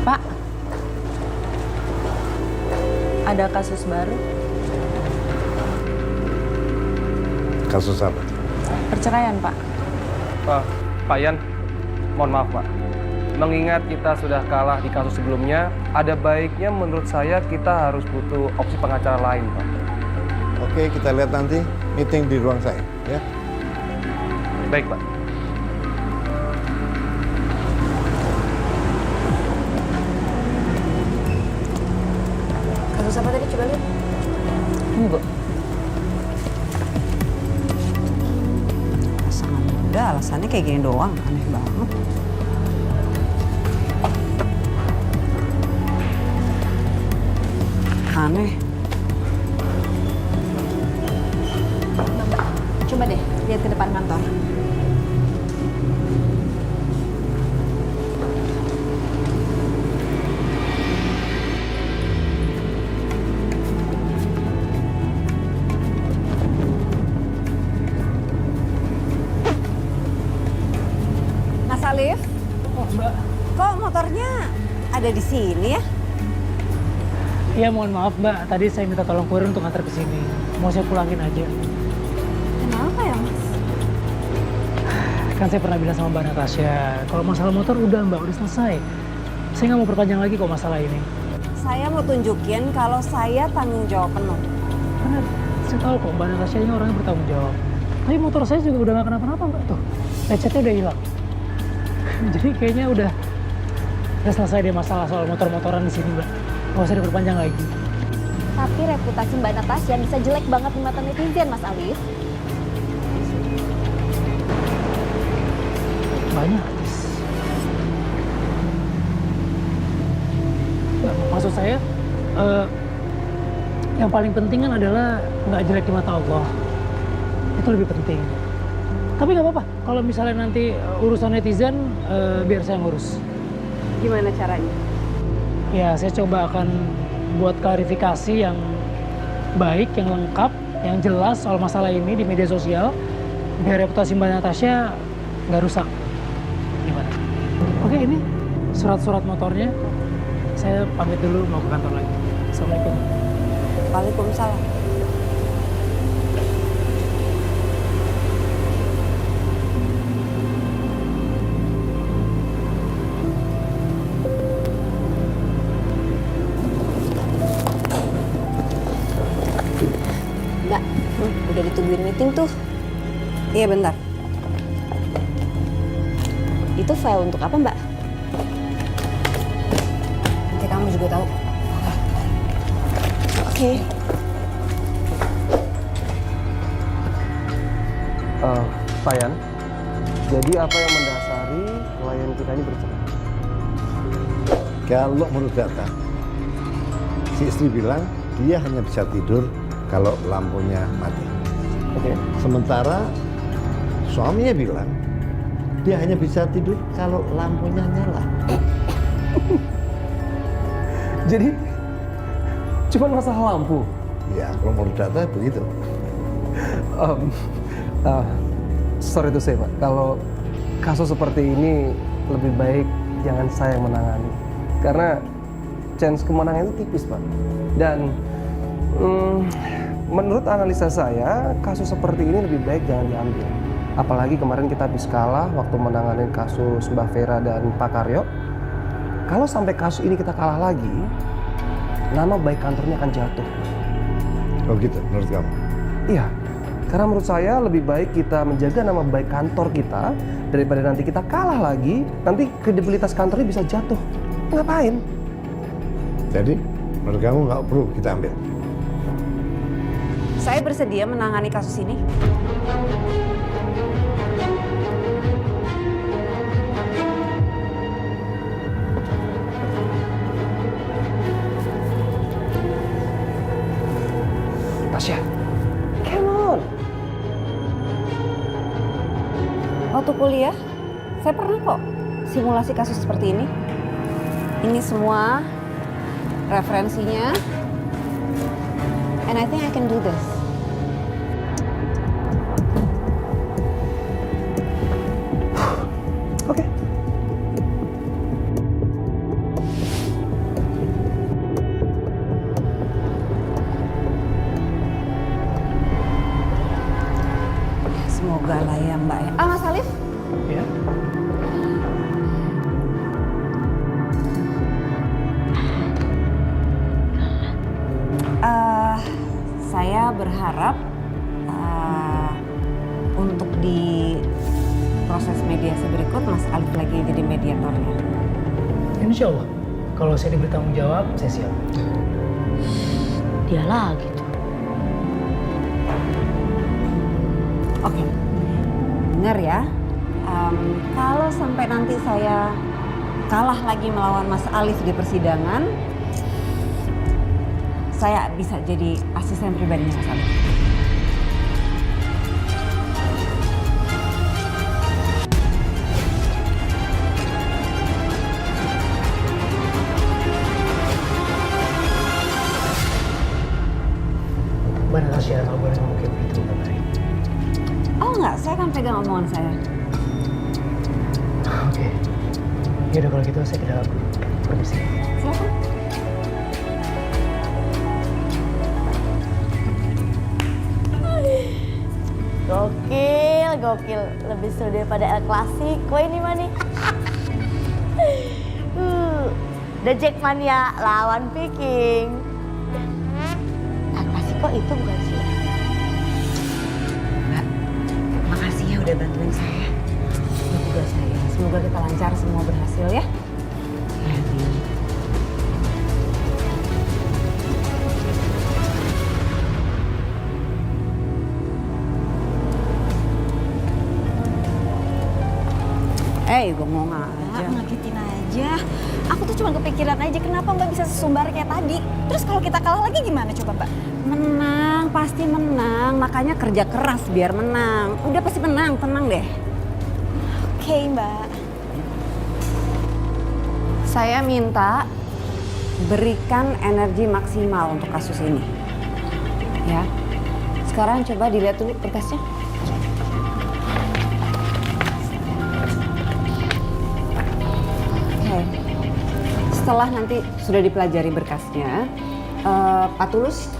Pak, ada kasus baru. Kasus apa? Perceraian, Pak. Pak Yan, mohon maaf Pak. Mengingat kita sudah kalah di kasus sebelumnya, ada baiknya menurut saya kita harus butuh opsi pengacara lain Pak. Oke, kita lihat nanti meeting di ruang saya, ya. Baik Pak. Kasus apa tadi? Coba lihat. Ini Bu. Pasangan muda, alasannya kayak gini doang. Aneh banget. Aneh. Mbak, coba deh lihat ke depan kantor. Mas Alif, Oh Mbak. kok motornya ada di sini ya? Iya mohon maaf Mbak, tadi saya minta tolong kurir untuk ngantar ke sini. Mau saya pulangin aja. Kenapa ya Mas? Kan saya pernah bilang sama Mbak Natasha, kalau masalah motor udah Mbak, udah selesai. Saya nggak mau perpanjang lagi kok masalah ini. Saya mau tunjukin kalau saya tanggung jawab penuh. Karena saya tahu kok Mbak Natasha ini orangnya bertanggung jawab. Tapi motor saya juga udah nggak kenapa-napa Mbak tuh. Lecetnya udah hilang. Jadi kayaknya udah selesai deh masalah soal motor-motoran di sini Mbak. Nggak usah diperpanjang lagi. Tapi reputasi Mbak Natasha bisa jelek banget di mata netizen, Mas Alif. Banyak. Nah, maksud saya, yang paling penting kan adalah nggak jelek di mata Allah. Itu lebih penting. Tapi nggak apa-apa, kalau misalnya nanti urusan netizen, biar saya ngurus. Gimana caranya? Ya, saya coba akan buat klarifikasi yang baik, yang lengkap, yang jelas soal masalah ini di media sosial, biar reputasi Mbak Natasha nggak rusak. Gimana? Oke, ini surat-surat motornya. Saya pamit dulu mau ke kantor lagi. Assalamualaikum. Waalaikumsalam. Mbak, udah ditungguin meeting tuh. Iya bentar. Itu file untuk apa, Mbak? Nanti kamu juga tahu. Oke. Pak Yan, jadi apa yang mendasari klien kita ini bercerai? Kalau menurut data, si istri bilang dia hanya bisa tidur kalau lampunya mati. Oke. Sementara suaminya bilang dia hanya bisa tidur kalau lampunya nyala. Jadi cuma masalah lampu? Ya, kalau menurut data begitu. Sorry to say Pak, kalau kasus seperti ini lebih baik jangan saya yang menangani. Karena chance kemenangan itu tipis Pak. Dan menurut analisa saya, kasus seperti ini lebih baik jangan diambil. Apalagi kemarin kita habis kalah waktu menangani kasus Mbak Vera dan Pak Karyo. Kalau sampai kasus ini kita kalah lagi, nama baik kantornya akan jatuh. Oh gitu, menurut kamu? Iya, karena menurut saya lebih baik kita menjaga nama baik kantor kita daripada nanti kita kalah lagi, nanti kredibilitas kantornya bisa jatuh. Ngapain? Jadi, menurut kamu nggak perlu kita ambil? Saya bersedia menangani kasus ini. Tasya, come on. Waktu kuliah, saya pernah kok simulasi kasus seperti ini. Ini semua referensinya. And I think I can do this. Oke. Semoga lah ya Mbak ya. Mas Alif? Ya. Saya berharap untuk di proses mediasi berikut Mas Alif lagi jadi mediatornya. Insya Allah, kalau saya diberi tanggung jawab, saya siap. Dia lagi tuh. Oke, dengar ya. Kalau sampai nanti saya kalah lagi melawan Mas Alif di persidangan, saya bisa jadi asisten pribadinya Mas Alif. Mbak Natasha, nggak boleh ngomong kayak begitu, Mbak Mari. Oh enggak, saya akan pegang omongan saya. Oke. Yaudah kalau gitu saya ke dalam. Permisi. Silakan. Gokil, gokil. Lebih seru daripada El Clasico ini mah nih. The Jackmania lawan Viking. El Clasico itu bukan sih? Mbak, makasih ya udah bantuin saya. Ini tugas saya. Semoga kita lancar, semua berhasil ya. Gue mau aja. Ngagetin aja. Aku tuh cuma kepikiran aja kenapa Mbak bisa sesumbar kayak tadi. Terus kalau kita kalah lagi gimana coba Mbak? Menang, pasti menang. Makanya kerja keras biar menang. Udah pasti menang, tenang deh. Oke Mbak. Saya minta berikan energi maksimal untuk kasus ini. Ya. Sekarang coba dilihat dulu berkasnya. Oke. Setelah nanti sudah dipelajari berkasnya, Pak Tulus,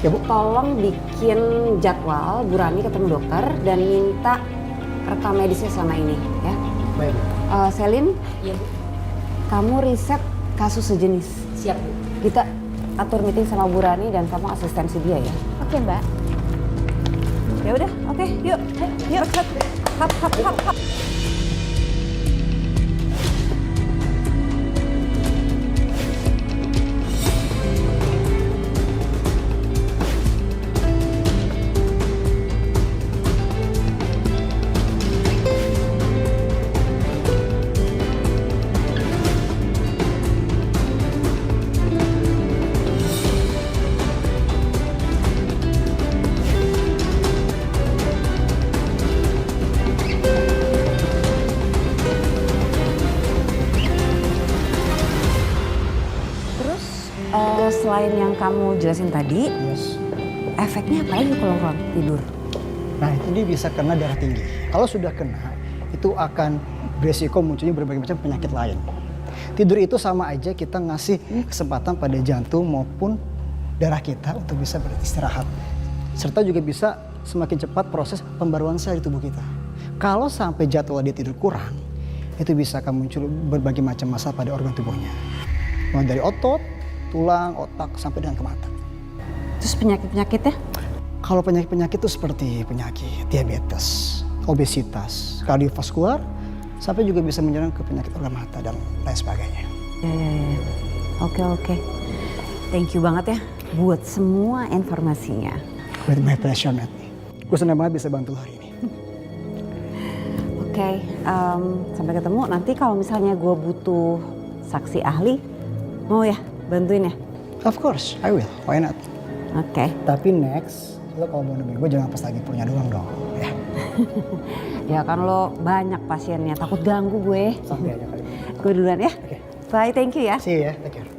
Ya, Bu. tolong bikin jadwal Bu Rani ketemu dokter dan minta rekam medisnya selama ini, ya. Baik, Bu. Selin, Iya, Bu. kamu riset kasus sejenis. Siap, Bu. Kita atur meeting sama Bu Rani dan kamu asistensi dia ya. Oke, Mbak. Ya udah, oke, yuk, yuk, hap, hap, hap, hap. Selain yang kamu jelasin tadi, efeknya apa lagi kalau kurang tidur? Nah itu dia bisa kena darah tinggi. Kalau sudah kena, itu akan beresiko munculnya berbagai macam penyakit lain. Tidur itu sama aja kita ngasih kesempatan pada jantung maupun darah kita untuk bisa beristirahat. Serta juga bisa semakin cepat proses pembaruan sel di tubuh kita. Kalau sampai jadwal dia tidur kurang, itu bisa akan muncul berbagai macam masalah pada organ tubuhnya. Mulai dari otot, tulang, otak, sampai dengan ke mata. Terus penyakit-penyakitnya? Kalau penyakit-penyakit itu seperti penyakit diabetes, obesitas, kardiovaskular, sampai juga bisa menyerang ke penyakit organ mata dan lain sebagainya. Ya. Oke. Thank you banget ya buat semua informasinya. With my pleasure, Matt. Gue senang banget bisa bantu hari ini. Oke, sampai ketemu. Nanti kalau misalnya gue butuh saksi ahli, mau ya bantuin ya? Of course, I will. Why not? Oke. Tapi next, lo kalau mau nemuin gue jangan pas lagi punya doang dong. Ya. Ya kan lo banyak pasiennya, takut ganggu gue. Santai aja kali. Gue duluan ya. Oke. Bye, thank you ya. See you ya, take care.